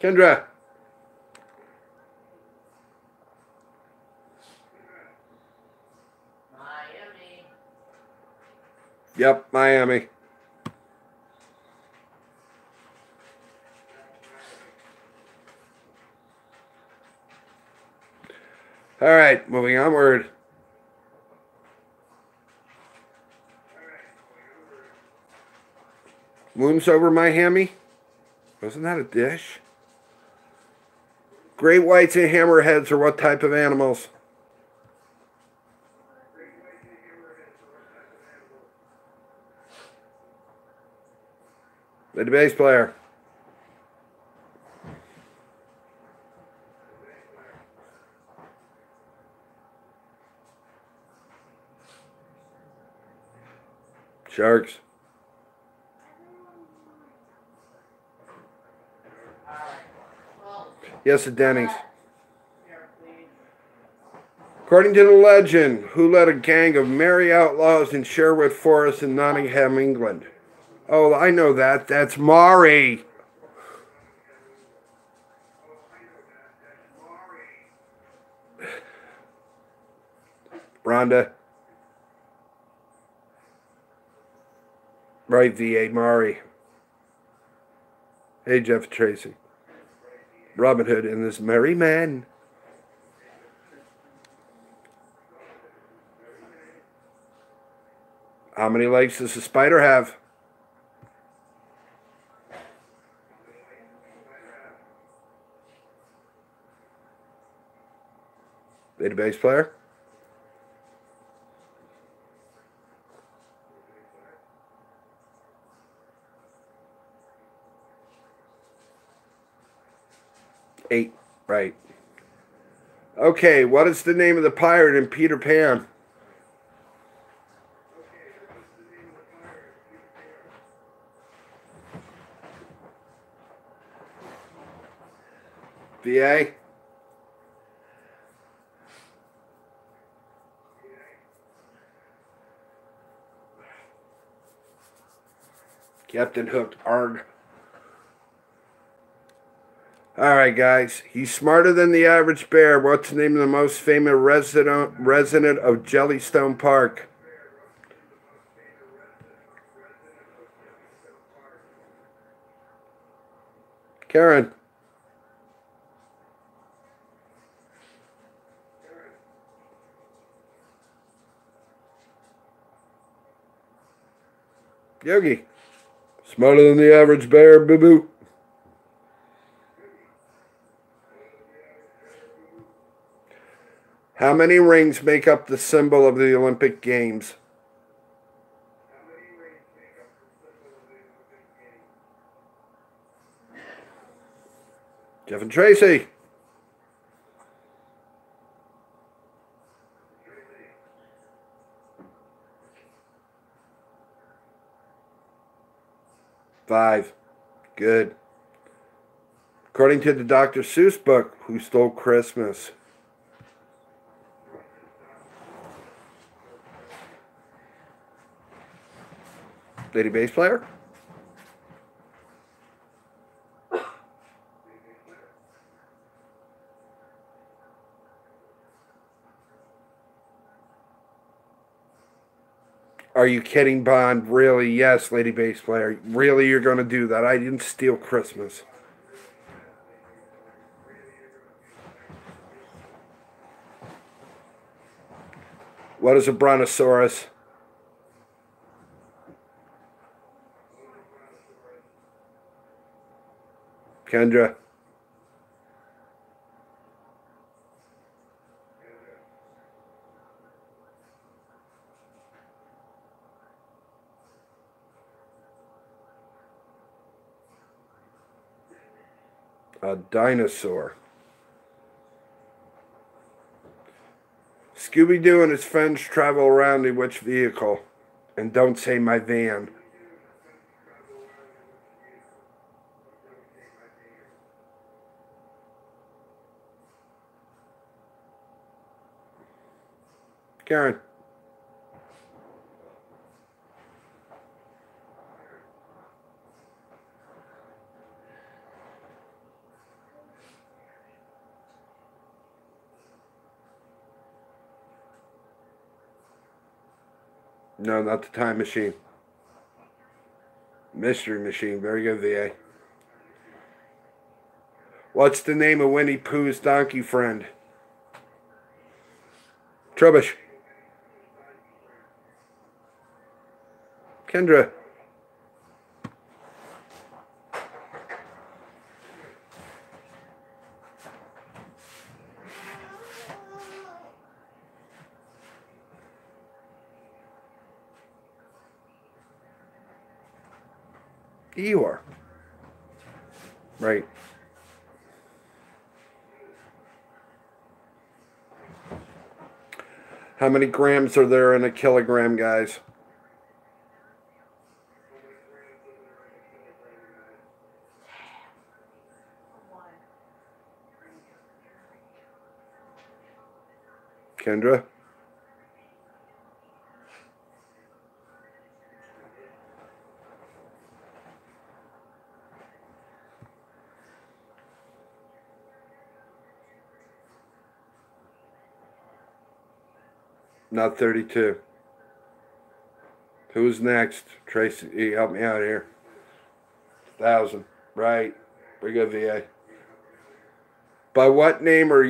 Kendra. Miami. Yep, Miami. All right, moving onward. Moon's over Miami? Wasn't that a dish? Great whites and hammerheads are what type of animals? The bass player. Sharks. Yes, at Denny's. According to the legend, who led a gang of merry outlaws in Sherwood Forest in Nottingham, England? Oh, I know that. That's Maury. Rhonda. Right, V.A. Maury. Hey, Jeff Tracy. Robin Hood and this merry man. How many legs does a spider have? Database player? Eight, right. Okay, what is the name of the pirate in Peter Pan? VA? Captain Hook, arg. All right, guys. He's smarter than the average bear. What's the name of the most famous resident of Jellystone Park? Karen. Yogi. Smarter than the average bear, boo-boo. How many rings make up the symbol of the Olympic Games? Jeff and Tracy. Five. Good. According to the Dr. Seuss book, Who Stole Christmas? Lady bass player? Are you kidding, Bond? Really? Yes, lady bass player. Really, you're going to do that? I didn't steal Christmas. What is a brontosaurus? Kendra. A dinosaur. Scooby-Doo and his friends travel around in which vehicle? And don't say my van. Karen. No, not the time machine. Mystery machine. Very good, VA. What's the name of Winnie Pooh's donkey friend? Trubbish. Kendra. Eeyore. Right. How many grams are there in a kilogram, guys? Kendra? Not 32. Who's next? Tracy, help me out here. 1,000. Right. We go, VA. By what name are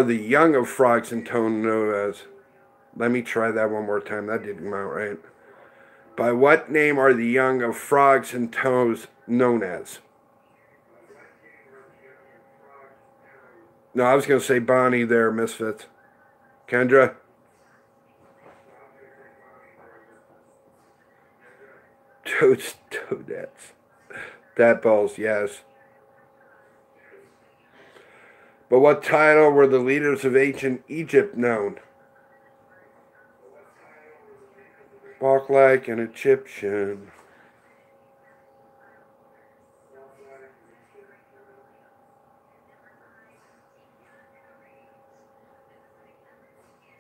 the young of frogs and toads known as? Let me try that one more time. That didn't come out right. By what name are the young of frogs and toads known as? No, I was going to say Bonnie there, Misfits. Kendra? Toadettes. Tadpoles, yes. But what title were the leaders of ancient Egypt known? Walk like an Egyptian.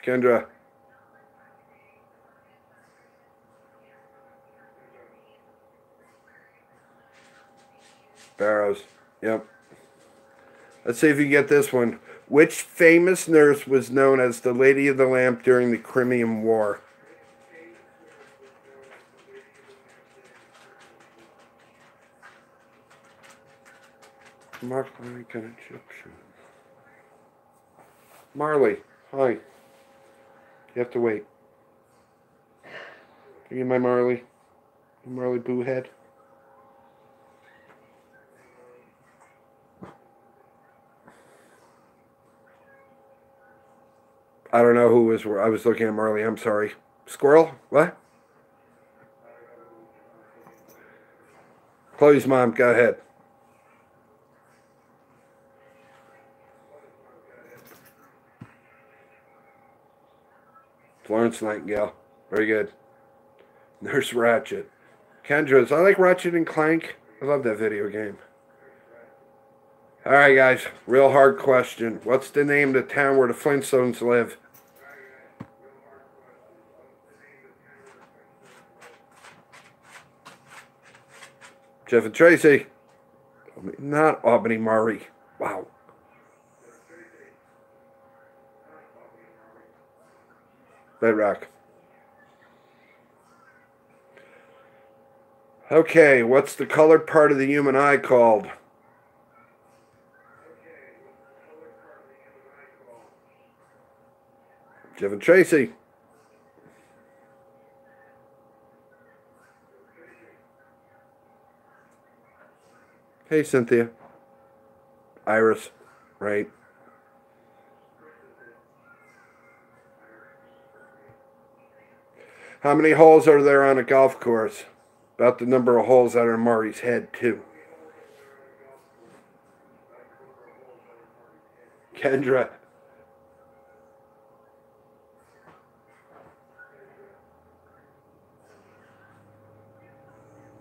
Kendra. Barrows. Yep. Let's see if you can get this one. Which famous nurse was known as the Lady of the Lamp during the Crimean War? Mark like an Egyptian. Marley. Hi. You have to wait. Give me my Marley. Marley Boo head. I don't know who was. I was looking at Marley. I'm sorry. Squirrel? What? Chloe's mom. Go ahead. Florence Nightingale. Very good. Nurse Ratchet. Kendra's. I like Ratchet and Clank. I love that video game. Alright guys, real hard question. What's the name of the town where the Flintstones live? Jeff and Tracy. Not Albany Murray. Wow. Bedrock. Okay, what's the colored part of the human eye called? Jeff and Tracy. Hey, Cynthia. Iris, right? How many holes are there on a golf course? About the number of holes that are in Murray's head, too. Kendra.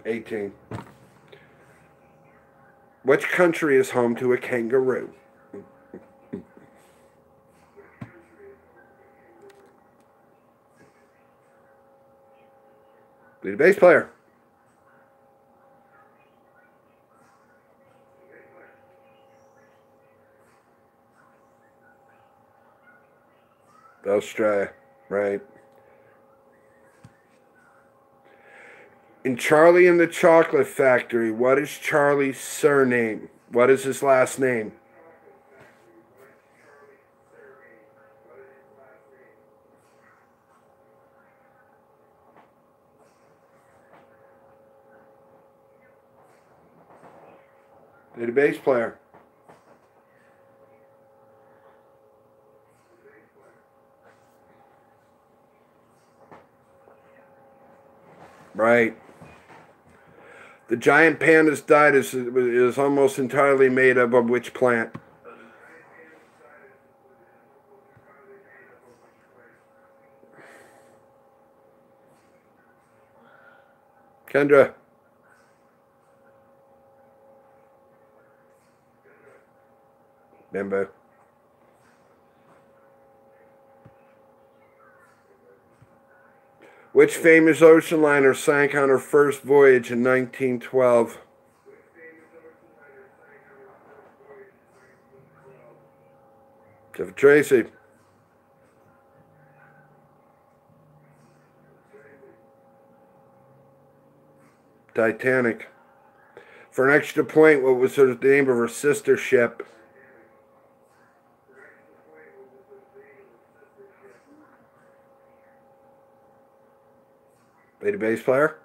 $18. Which country is home to a kangaroo? Be the bass player. Australia, right? In Charlie and the Chocolate Factory, what is Charlie's surname? What is his last name? The bass player. Right. The giant panda's diet is almost entirely made up of which plant? Kendra. Bamboo. Which famous ocean liner sank on her first voyage in 1912? Jeff Tracy. Titanic. For an extra point, what was the name of her sister ship? Lady bass player.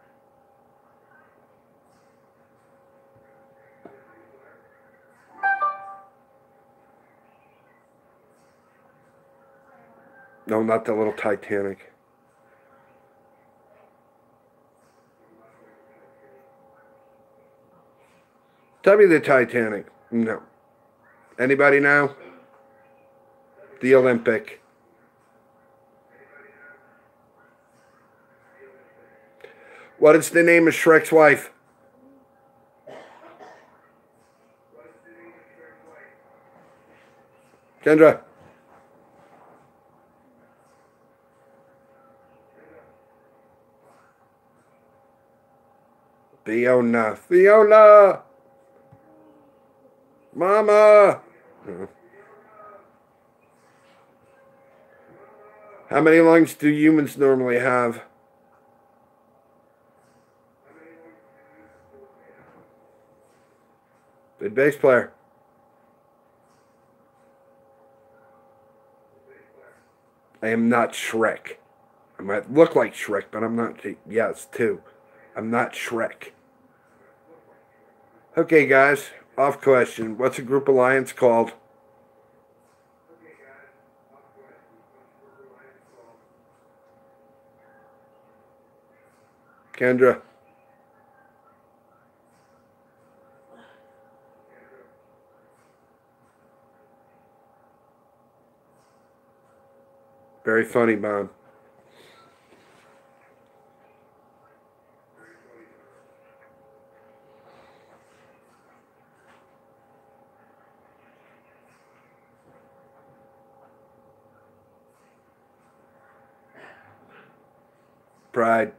No, not the little Titanic. Tell me the Titanic. No. Anybody now? The Olympic. What is the name of Shrek's wife? Kendra. Fiona. Fiona. Mama. How many lungs do humans normally have? Good bass player. I am not Shrek. I might look like Shrek, but I'm not. Yes, too. I'm not Shrek. Okay, guys. Off question. What's a group alliance called? Kendra. Very funny, Bon. Pride.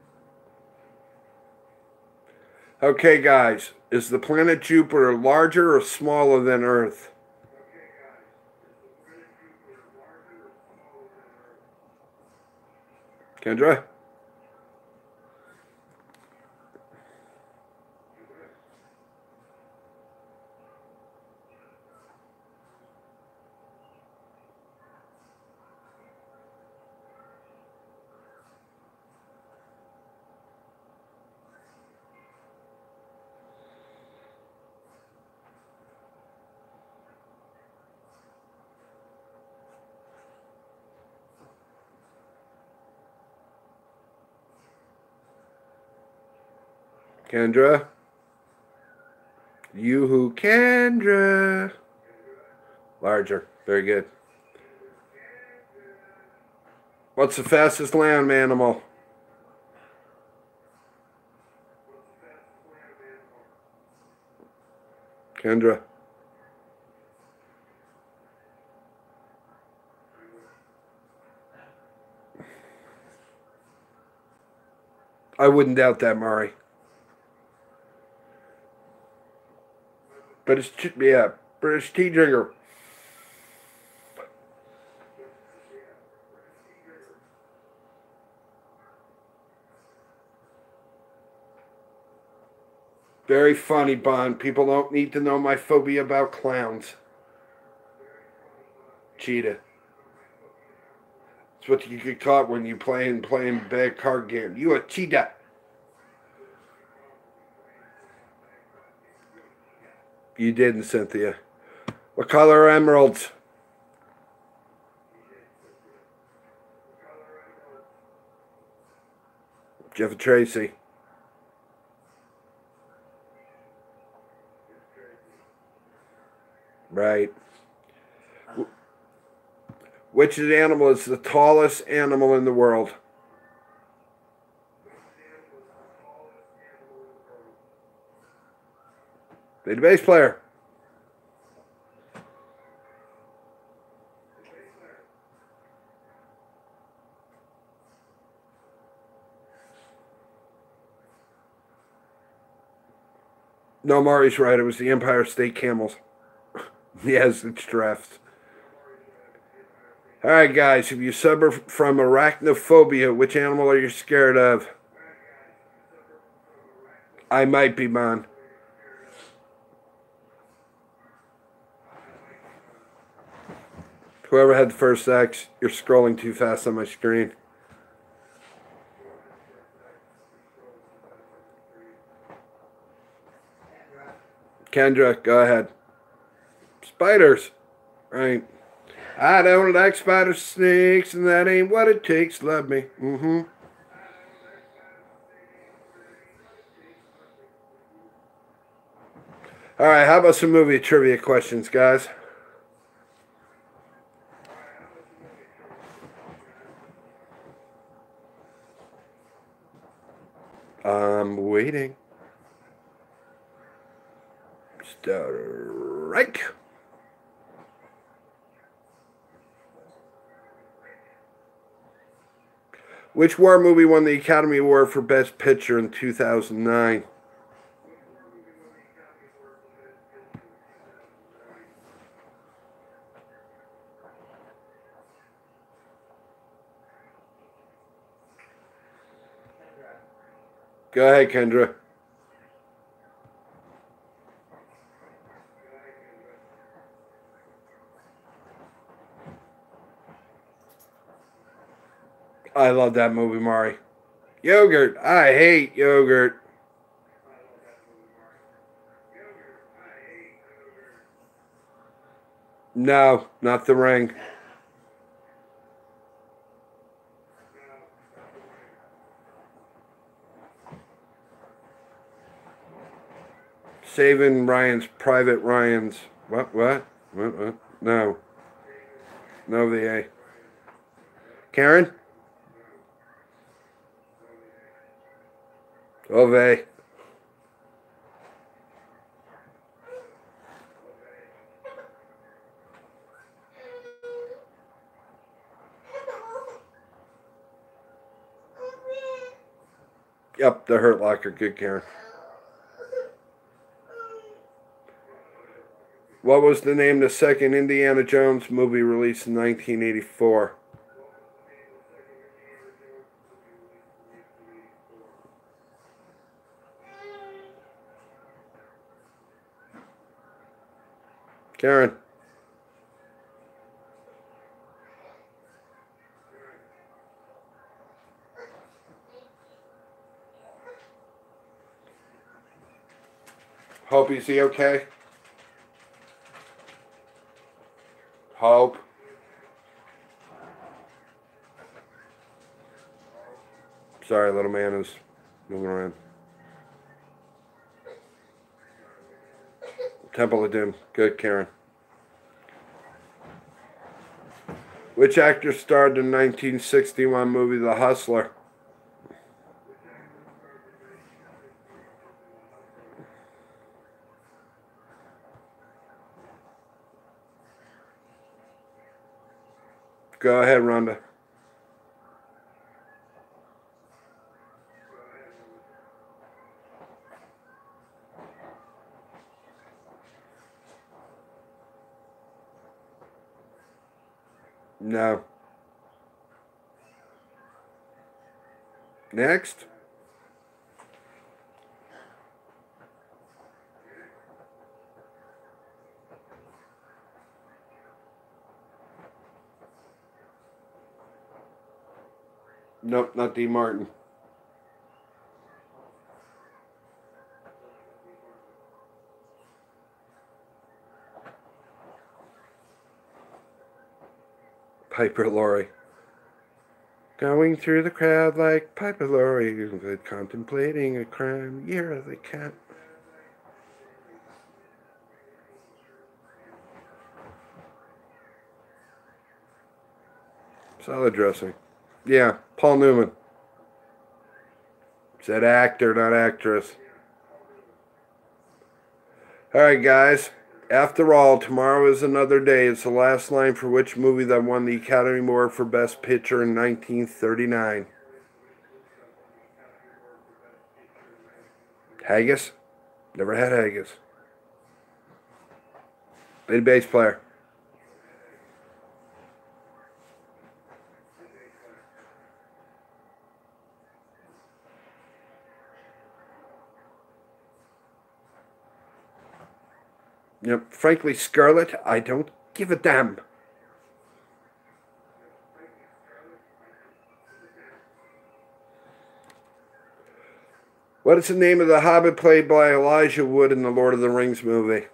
Okay, guys. Is the planet Jupiter larger or smaller than Earth? Kendra? Kendra? Yoo-hoo, Kendra. Larger. Very good. What's the fastest land animal? Kendra? I wouldn't doubt that, Murray. But it's, yeah, British tea drinker. Very funny, Bond. People don't need to know my phobia about clowns. Cheetah. It's what you get caught when you playing bad card game. You a cheetah. You didn't, Cynthia. What color are emeralds? Jeff and Tracy. Right. Which animal is the tallest animal in the world? Be the bass player. No, Mari's right. It was the Empire State Camels. Yes, it's giraffes. All right, guys. If you suffer from arachnophobia, which animal are you scared of? I might be, man. Whoever had the first sex, you're scrolling too fast on my screen. Kendra, go ahead. Spiders. Right. I don't like spider snakes, and that ain't what it takes. Love me. Mm-hmm. All right, how about some movie trivia questions, guys? I'm waiting. Strike. Which war movie won the Academy Award for Best Picture in 2009? Go ahead, Kendra. I love that movie, Mari. Yogurt. I hate yogurt. No, not The Ring. Saving Ryan's Private Ryan's. What? No. No, VA. Karen? Ove. Yep, the Hurt Locker. Good, Karen. What was the name of the second Indiana Jones movie released in 1984? Karen. Hope, is he okay? Hope. Sorry, little man is moving around. Temple of Doom. Good, Karen. Which actor starred in the 1961 movie The Hustler? Go ahead, Rhonda. No. Next. Nope, not D. Martin. Piper Laurie. Going through the crowd like Piper Laurie, contemplating a crime. Year of the cat. Salad dressing. Yeah, Paul Newman. Said actor, not actress. Alright, guys. After all, tomorrow is another day. It's the last line for which movie that won the Academy Award for Best Picture in 1939? Haggis? Never had haggis. Lead bass player. Yep, frankly, Scarlett, I don't give a damn. What is the name of the Hobbit played by Elijah Wood in the Lord of the Rings movie?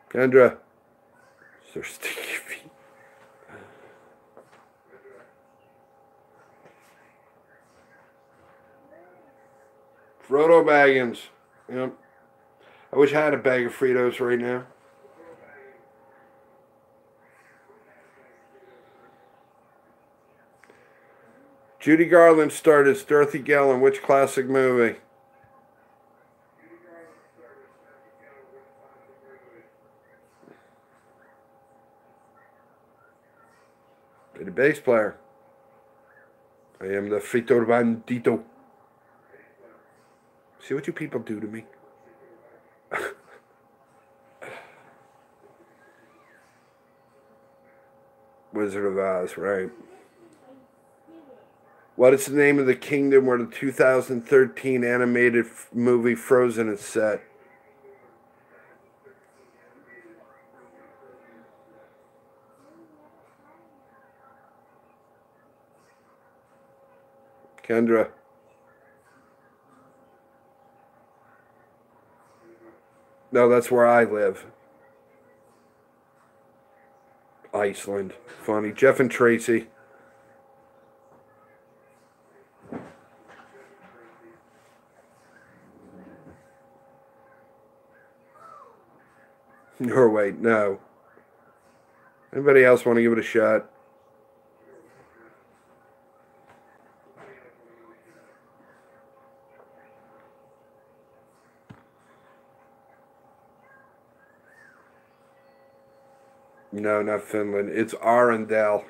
Kendra. Sir Sticky Feet. Frodo Baggins. Yep. I wish I had a bag of Fritos right now. Judy Garland starred as Dorothy Gale in which classic movie? The bass player. I am the Frito Bandito. See what you people do to me. Wizard of Oz, right. What is the name of the kingdom where the 2013 animated movie Frozen is set? Kendra. No, that's where I live. Iceland. Funny. Jeff and Tracy. Norway. No. Anybody else want to give it a shot? No, not Finland. It's Arendelle.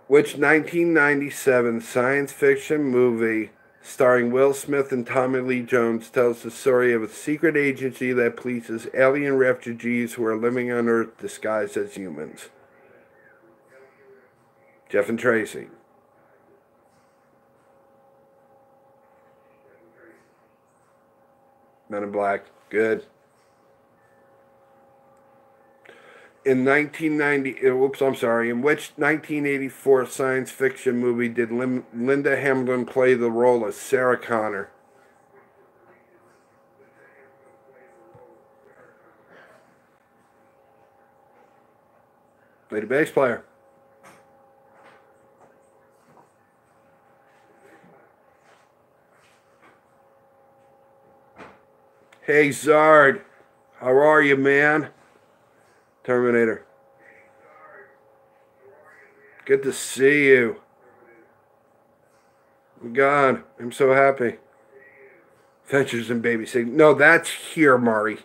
Which 1997 science fiction movie starring Will Smith and Tommy Lee Jones tells the story of a secret agency that polices alien refugees who are living on Earth disguised as humans? Jeff and Tracy. Men in Black. Good. In 1990, oops, I'm sorry. In which 1984 science fiction movie did Linda Hamilton play the role of Sarah Connor? Lady bass player. Hey Zard, how are you, man? Terminator. Good to see you. God, I'm so happy. Adventures in Babysitting. No, that's here, Mari.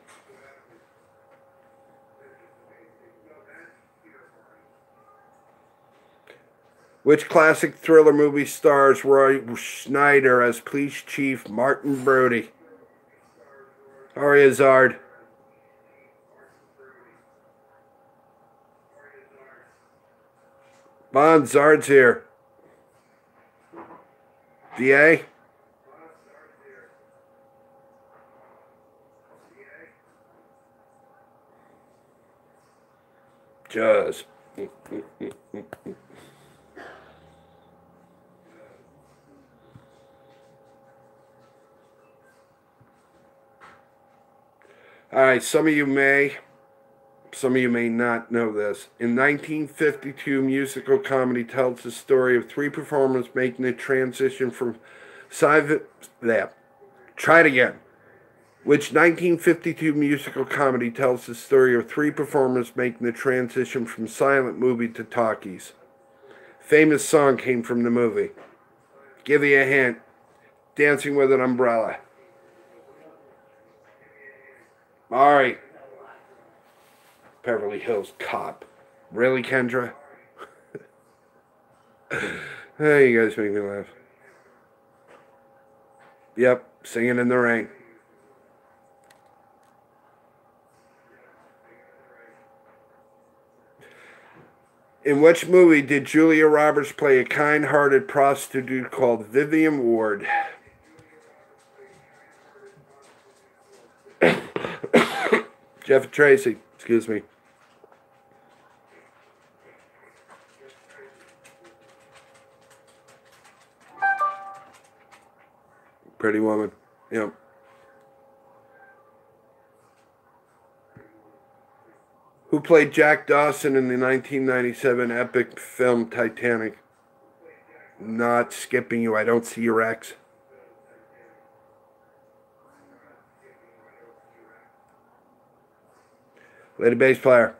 Which classic thriller movie stars Roy Schneider as Police Chief Martin Brody? How are you, Zard? Bond, Zard's here. DA? Just. All right, some of you may not know this. In 1952, musical comedy tells the story of three performers making the transition from Try it again. Which 1952 musical comedy tells the story of three performers making the transition from silent movie to talkies? Famous song came from the movie. Give you a hint. Dancing with an Umbrella. All right. Beverly Hills Cop. Really, Kendra? Hey, you guys make me laugh. Yep, Singing in the Rain. In which movie did Julia Roberts play a kind-hearted prostitute called Vivian Ward? Jeff Tracy, excuse me. Pretty Woman. Yep. Who played Jack Dawson in the 1997 epic film Titanic? Not skipping you. I don't see your X. Lady bass player.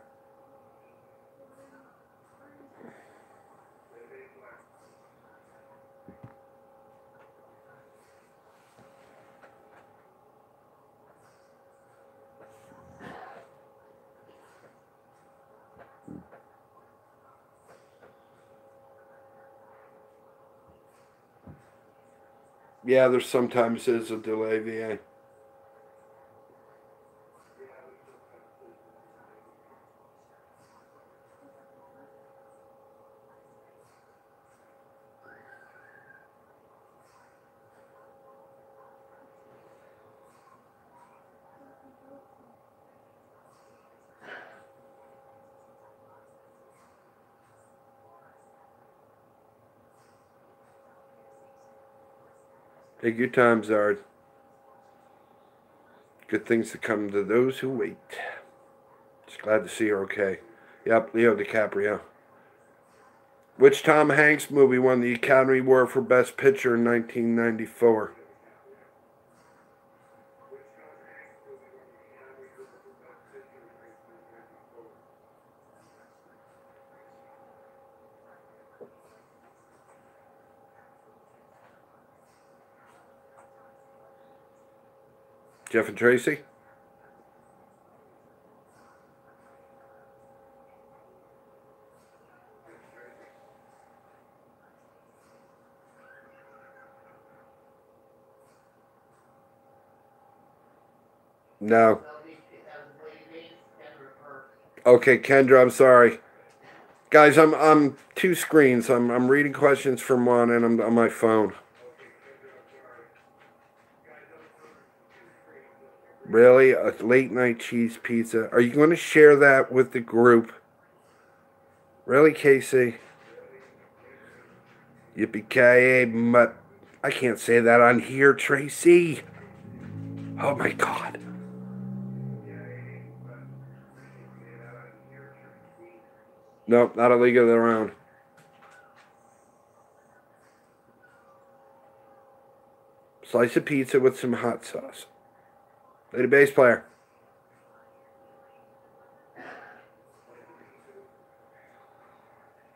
Yeah, there's sometimes is a delay, VA. Take your time, Zard. Good things to come to those who wait. Just glad to see her okay. Yep, Leo DiCaprio. Which Tom Hanks movie won the Academy Award for Best Picture in 1994? Jeff and Tracy? No. Okay, Kendra, I'm sorry. Guys, I'm two screens. I'm reading questions from one and I'm on my phone. Really? A late night cheese pizza? Are you going to share that with the group? Really, Casey? Yippee-ki-yay, mutt. I can't say that on here, Tracy. Oh my God. Nope, not a league of their own. Slice of pizza with some hot sauce. Lady bass player.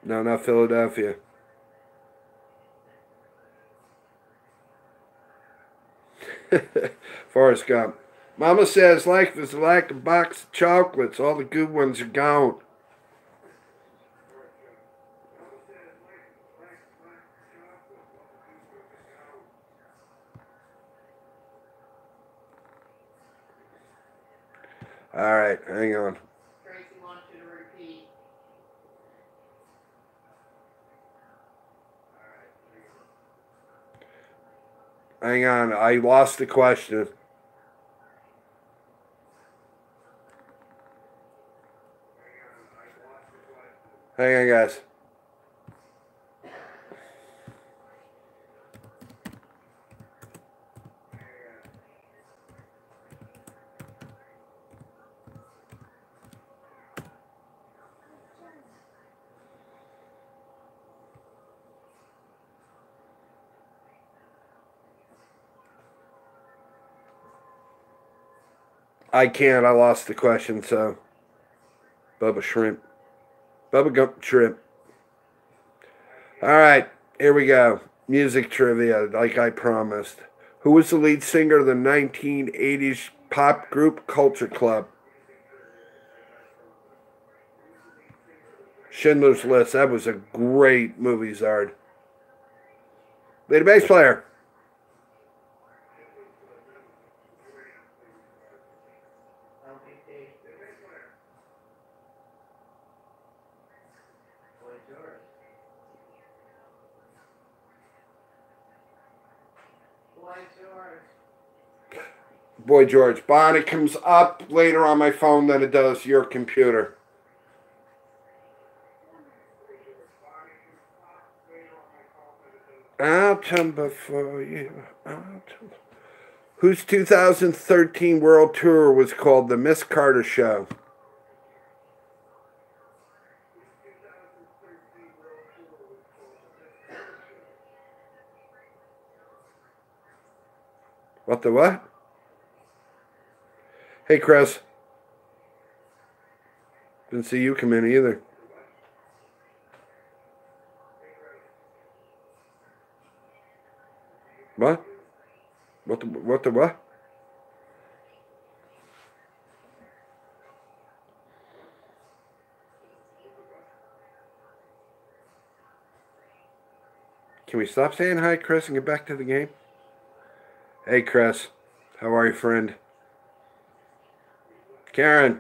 No, not Philadelphia. Forrest Gump. Mama says life is like a box of chocolates. All the good ones are gone. All right, hang on. Tracy wants you to repeat. Hang on, I lost the question. Hang on, guys. I can't. I lost the question, so. Bubba Shrimp. Bubba Gump Shrimp. All right, here we go. Music trivia, like I promised. Who was the lead singer of the 1980s pop group Culture Club? Schindler's List. That was a great movie, Zard. Lady bass player. Boy George. Bon, it comes up later on my phone than it does your computer. I'll come before you. Whose 2013 World Tour was called The Miss Carter Show? What the what? Hey, Chris. Didn't see you come in either. What? What the what? Can we stop saying hi, Chris, and get back to the game? Hey, Chris. How are you, friend? Karen.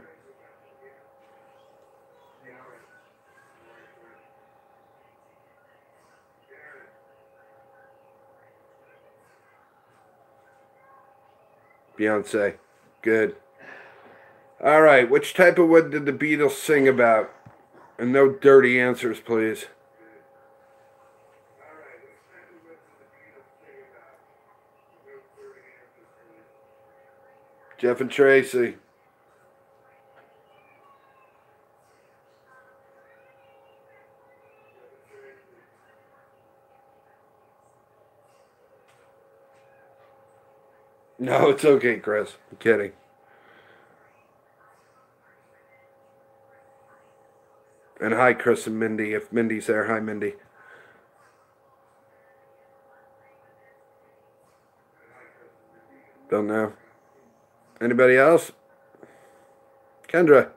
Beyonce. Good. All right. Which type of wood did the Beatles sing about? And no dirty answers, please. Jeff and Tracy. No, it's okay, Chris. I'm kidding. And hi, Chris and Mindy. If Mindy's there, hi, Mindy. Don't know. Anybody else? Kendra.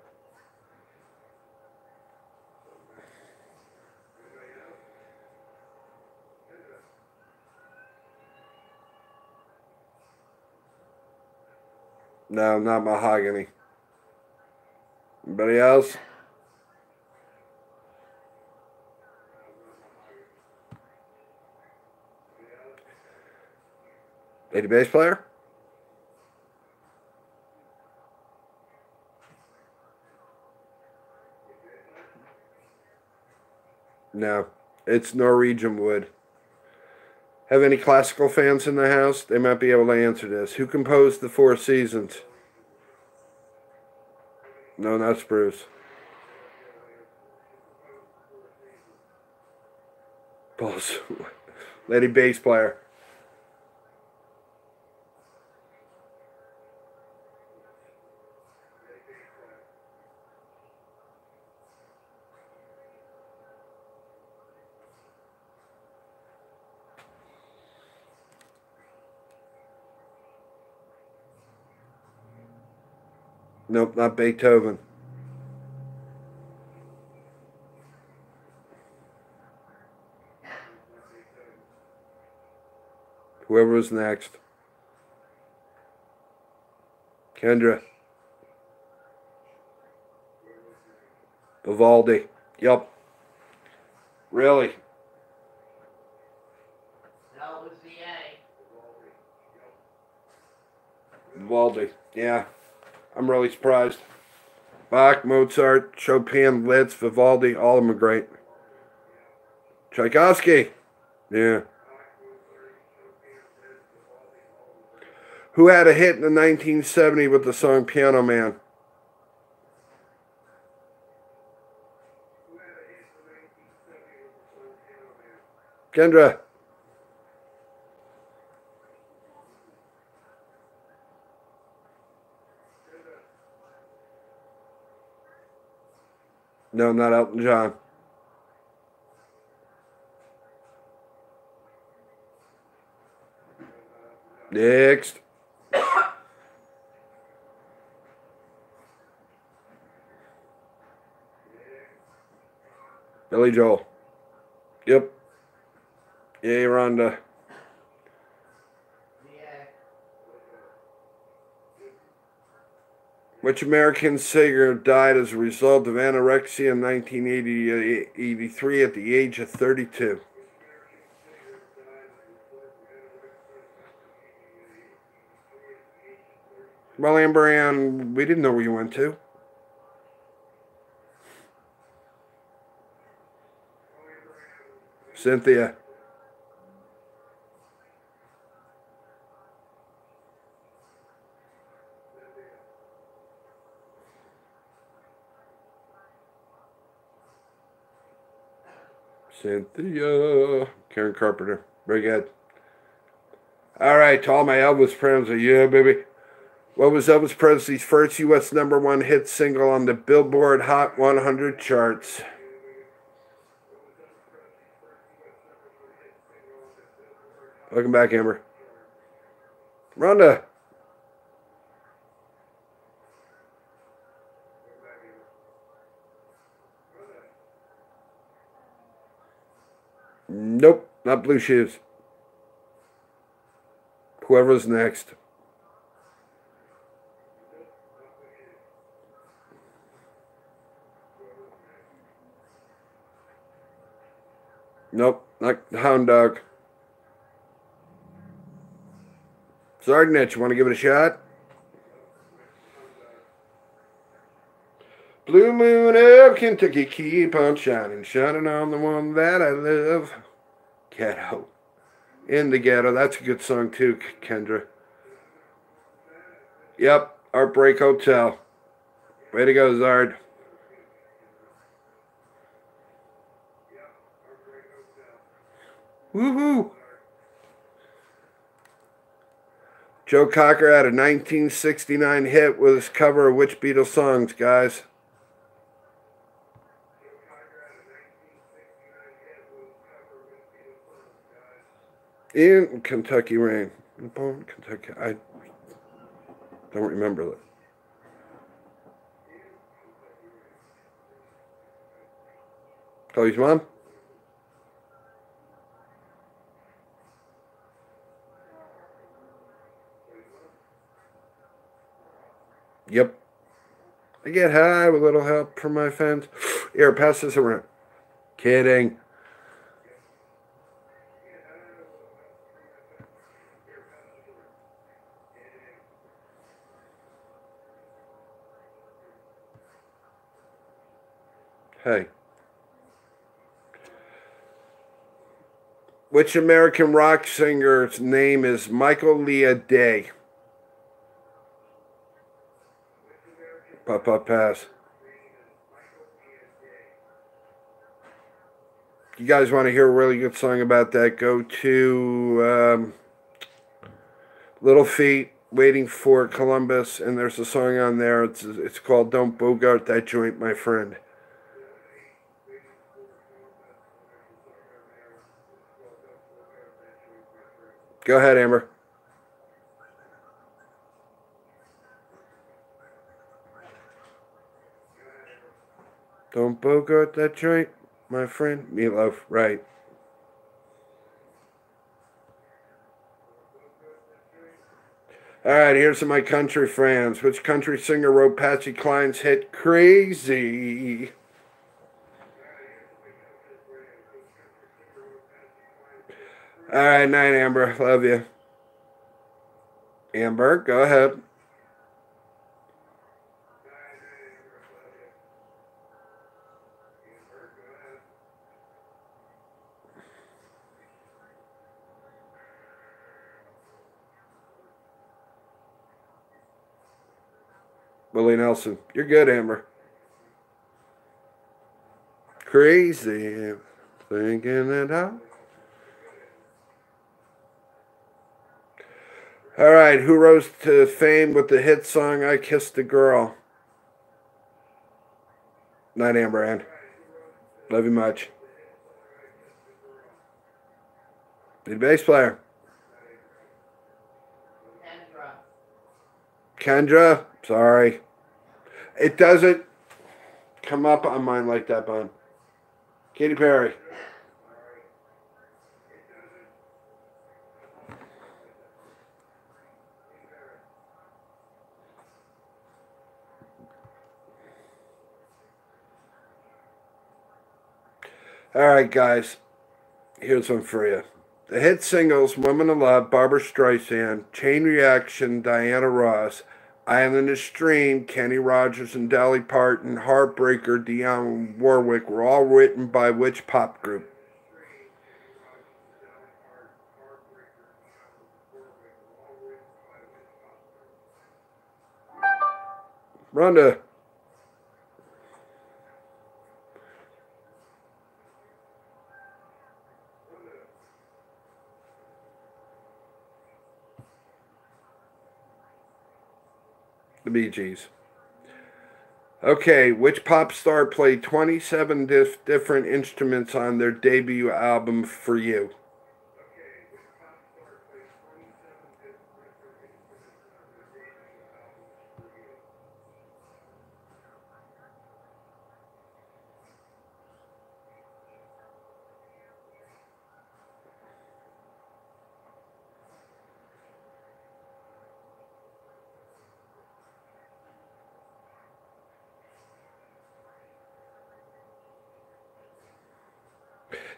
No, not mahogany. Anybody else? Lady bass player? No, it's Norwegian wood. Have any classical fans in the house? They might be able to answer this. Who composed the Four Seasons? No, not Spruce. Balls. Lady bass player. Nope, not Beethoven. Whoever was next. Kendra. Vivaldi. Yup. Really? No, it was the A. Vivaldi. Yeah. I'm really surprised. Bach, Mozart, Chopin, Liszt, Vivaldi, all of them are great. Tchaikovsky. Yeah. Who had a hit in the 1970 with the song Piano Man? Kendra. No, not Elton John. Next. Billy Joel. Yep. Yay, Rhonda. Which American singer died as a result of anorexia in 1983 at the age of 32? Well, Amber Ann, we didn't know where you went to. Cynthia. Cynthia. Karen Carpenter. Very good. All right, to all my Elvis friends, yeah, baby. What was Elvis Presley's first U.S. #1 hit single on the Billboard Hot 100 charts? Welcome back, Amber. Rhonda. Nope, not Blue Shoes. Whoever's next. Nope, not Hound Dog. Sardinich, you want to give it a shot? Blue moon of Kentucky, keep on shining, shining on the one that I love. Ghetto. In the Ghetto, that's a good song too, Kendra. Yep. Heartbreak Hotel. Way to go, Zard. Woohoo! Joe Cocker had a 1969 hit with his cover of which Beatles songs, guys? In Kentucky Rain. Born Kentucky. I don't remember that. Call his mom? Yep. I get high with a little help from my friends. Here, pass this around. Kidding. Hey. Which American rock singer's name is Michael Leah Day? Pass. You guys want to hear a really good song about that? Go to Little Feat, Waiting for Columbus, and there's a song on there. It's called Don't Bogart That Joint, My Friend. Go ahead, Amber. Don't Bogart that joint, my friend. Meatloaf, right. All right, here's some of my country friends. Which country singer wrote Patsy Cline's hit Crazy? All right, night, Amber. Love you. Amber, go ahead. Willie Nelson. You're good, Amber. Crazy. Thinking it out. All right, who rose to fame with the hit song I Kissed a Girl? Night, Amber Ann. Love you much. Lead bass player. Kendra. Sorry. It doesn't come up on mine like that, Bun. Katy Perry. All right, guys. Here's one for you. The hit singles Woman of Love, Barbra Streisand, Chain Reaction, Diana Ross, Island of Stream, Kenny Rogers and Dolly Parton, Heartbreaker, Dionne Warwick were all written by which pop group? Rhonda. The Bee Gees. Okay, which pop star played 27 different instruments on their debut album For You?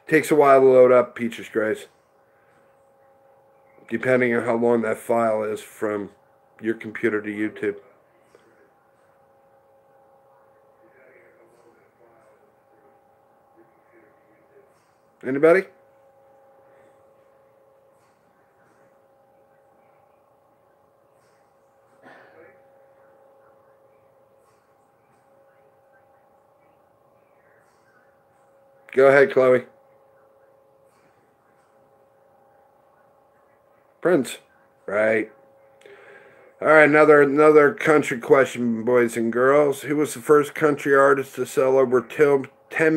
Takes a while to load up, Peaches Grace. Depending on how long that file is from your computer to YouTube. Anybody? Go ahead, Chloe. Prince. Right. All right, another country question, boys and girls. Who was the first country artist to sell over 10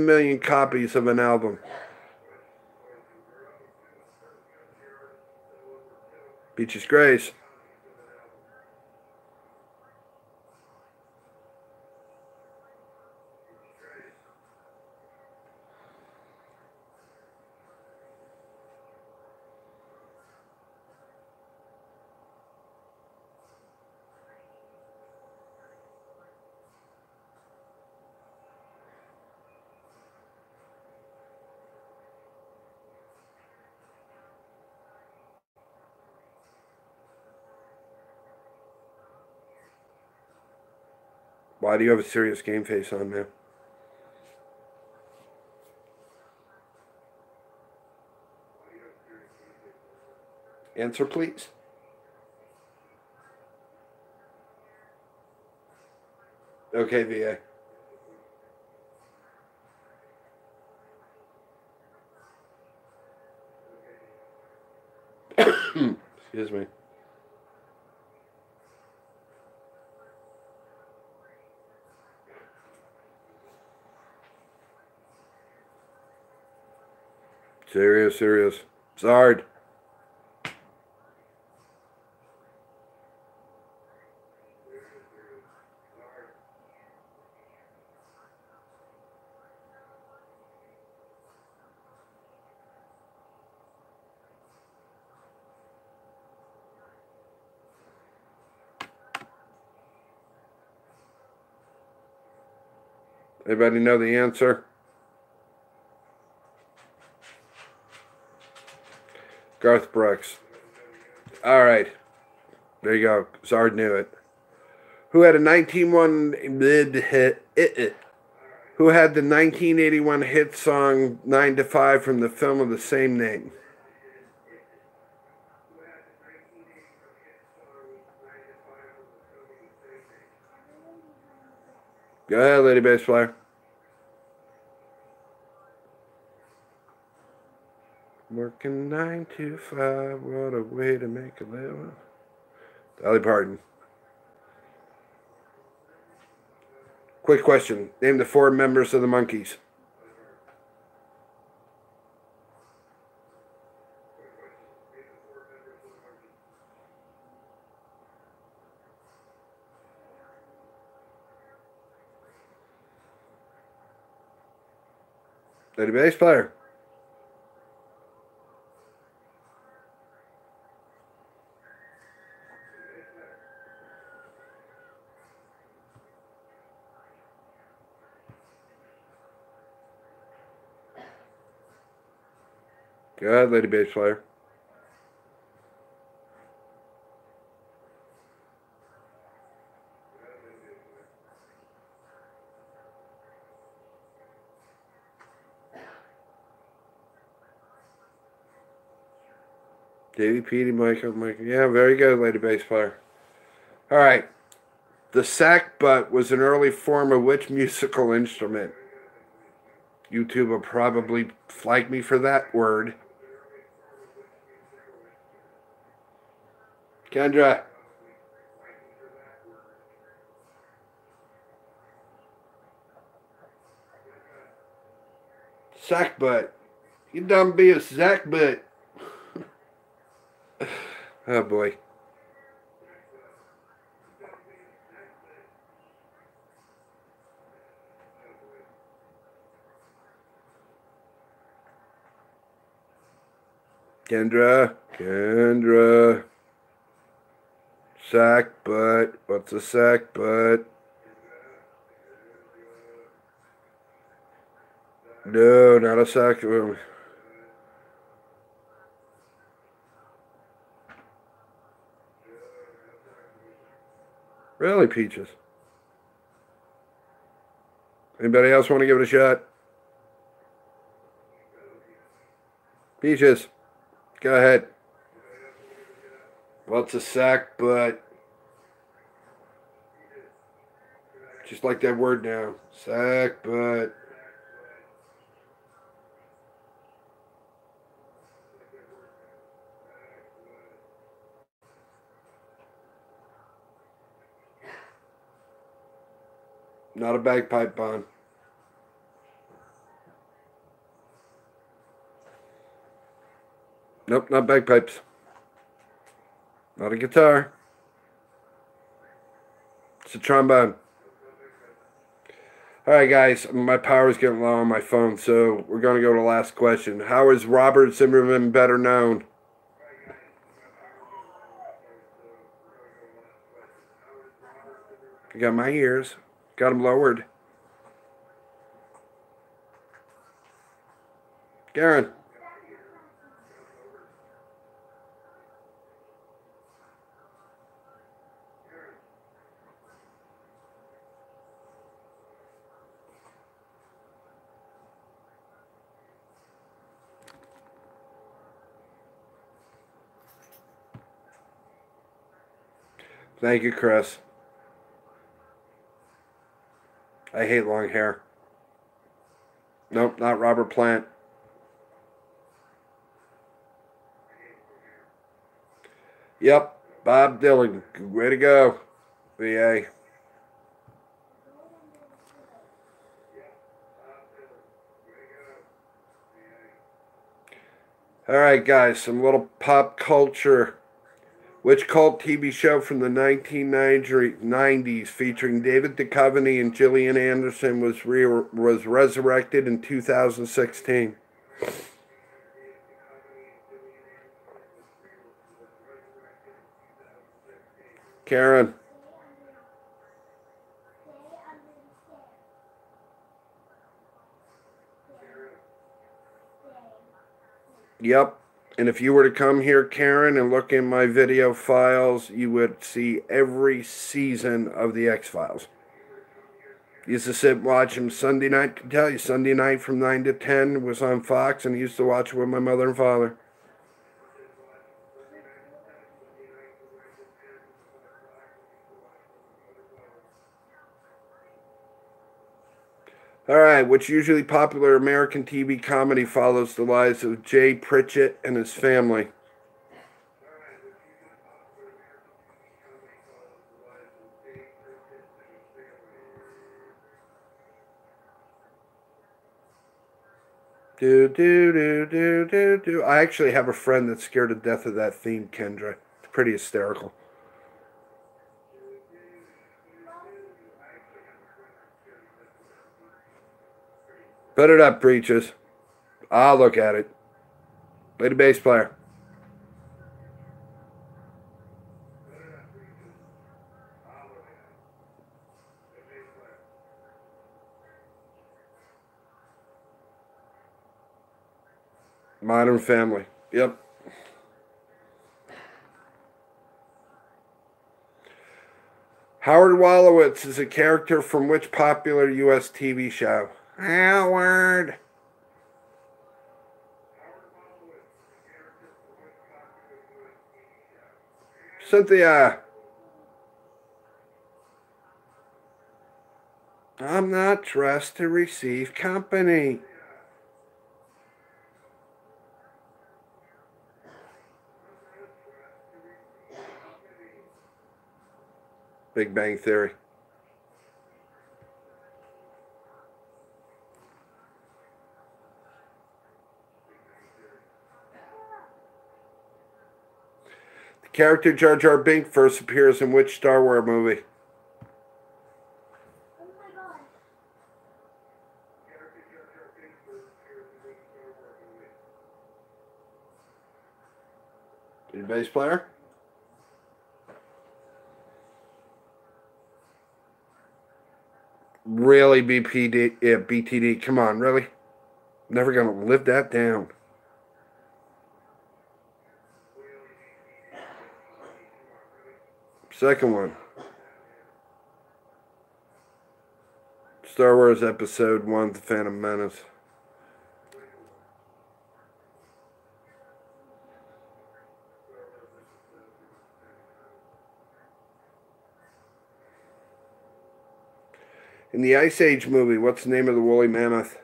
million copies of an album? Peaches Grace. Why do you have a serious game face on, man? Answer, please. Okay, VA. Excuse me. Serious. Zard. Anybody know the answer? Garth Brooks. All right. There you go. Zard knew it. Who had a 1981 hit song 9 to 5 from the film of the same name? Go ahead, Lady Bass Player. Working 9 to 5, what a way to make a living. Dolly Parton. Quick question. Name the 4 members of the Monkees. Lady Bass Player. Go ahead, Lady Bass Player. Davey, Petey, Michael. Yeah, very good, Lady Bass Player. All right. The sackbut was an early form of which musical instrument? YouTube will probably flag me for that word. Kendra. Sackbut. You dumb be a sackbut. Oh boy. Kendra. Sackbut. What's a sackbut? No, not a sack. Really, Peaches? Anybody else want to give it a shot? Peaches, go ahead. What's a sackbut? Just like that word now. Sackbut. Not a bagpipe, Bon. Nope, not bagpipes. Not a guitar. It's a trombone. Alright guys, my power's getting low on my phone, so we're going to go to the last question. How is Robert Zimmerman better known? I got my ears. Got them lowered. Garen. Thank you, Chris. I hate long hair. Nope, not Robert Plant. Yep, Bob Dylan. Way to go, VA. Alright guys, some little pop culture. Which cult TV show from the 1990s featuring David Duchovny and Gillian Anderson was resurrected in 2016? Karen. Yep. And if you were to come here, Karen, and look in my video files, you would see every season of the X-Files. Used to sit and watch them Sunday night. I can tell you, Sunday night from 9 to 10 was on Fox, and I used to watch it with my mother and father. Alright, which usually popular American TV comedy follows the lives of Jay Pritchett and his family? Do. I actually have a friend that's scared to death of that theme, Kendra. It's pretty hysterical. Put it up, Breaches. I'll look at it. Play the bass player. Modern Family. Yep. Howard Wolowitz is a character from which popular U.S. TV show? Howard. Cynthia. I'm not dressed to receive company. Big Bang Theory. The character Jar Jar Binks first appears in which Star Wars movie? Oh my god. Your bass player? Really, BPD? Yeah, BTD. Come on, really? Never gonna live that down. Second one. Star Wars Episode 1, The Phantom Menace. In the Ice Age movie, what's the name of the woolly mammoth?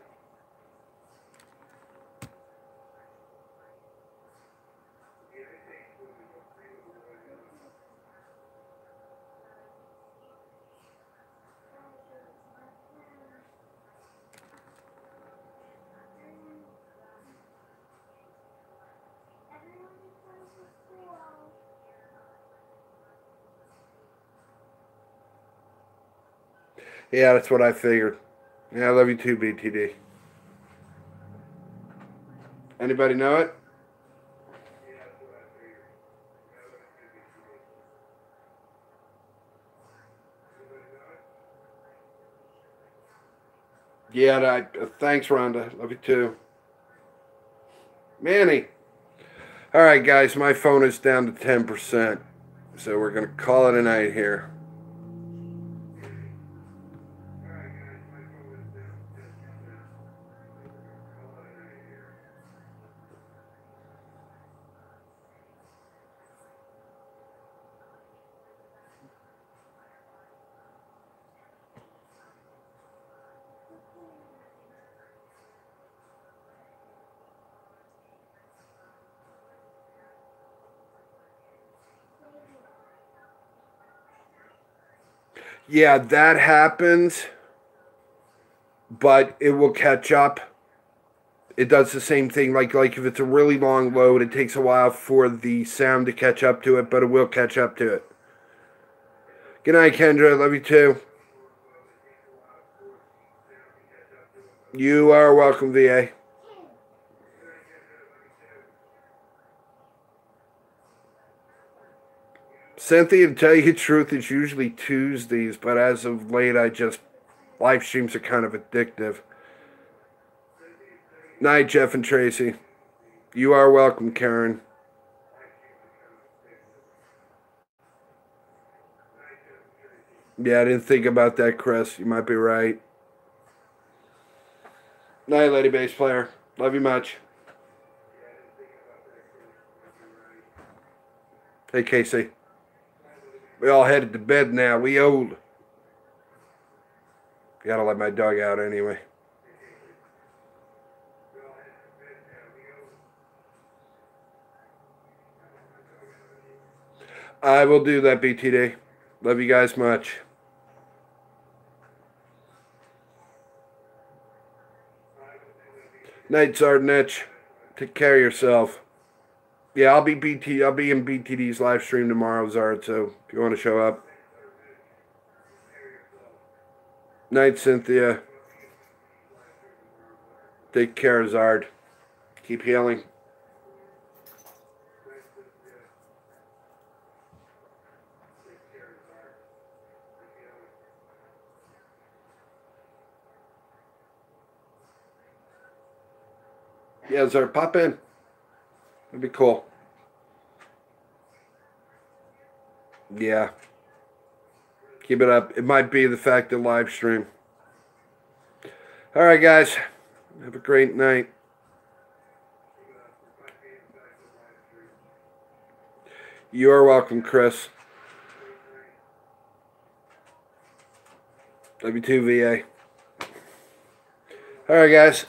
Yeah, that's what I figured. Yeah, I love you too, BTD. Anybody know it? Yeah, thanks, Rhonda. Love you too. Manny. All right, guys, my phone is down to 10%. So we're going to call it a night here. Yeah, that happens, but it will catch up. It does the same thing. Like if it's a really long load, it takes a while for the sound to catch up to it, but it will catch up to it. Good night, Kendra. Love you too. You are welcome, VA. Cynthia, to tell you the truth, it's usually Tuesdays, but as of late, live streams are kind of addictive. Night, Jeff and Tracy. You are welcome, Karen. Yeah, I didn't think about that, Chris. You might be right. Night, Lady Bass Player. Love you much. Hey, Casey. We all headed to bed now. We old. Gotta let my dog out anyway. I will do that, BTD. Love you guys much. Night, Sardinetch. Take care of yourself. Yeah, I'll be in BTD's live stream tomorrow, Zard, so if you want to show up. Night, Cynthia. Take care, Zard. Keep healing. Yeah, Zard, pop in. That'd be cool. Yeah. Keep it up. It might be the fact that live stream. All right, guys. Have a great night. You are welcome, Chris. Love you too, VA. All right, guys.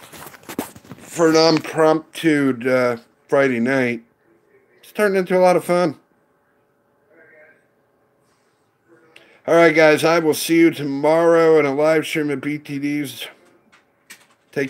For an impromptu Friday night, it's turned into a lot of fun. All right, guys. I will see you tomorrow in a live stream at BTD's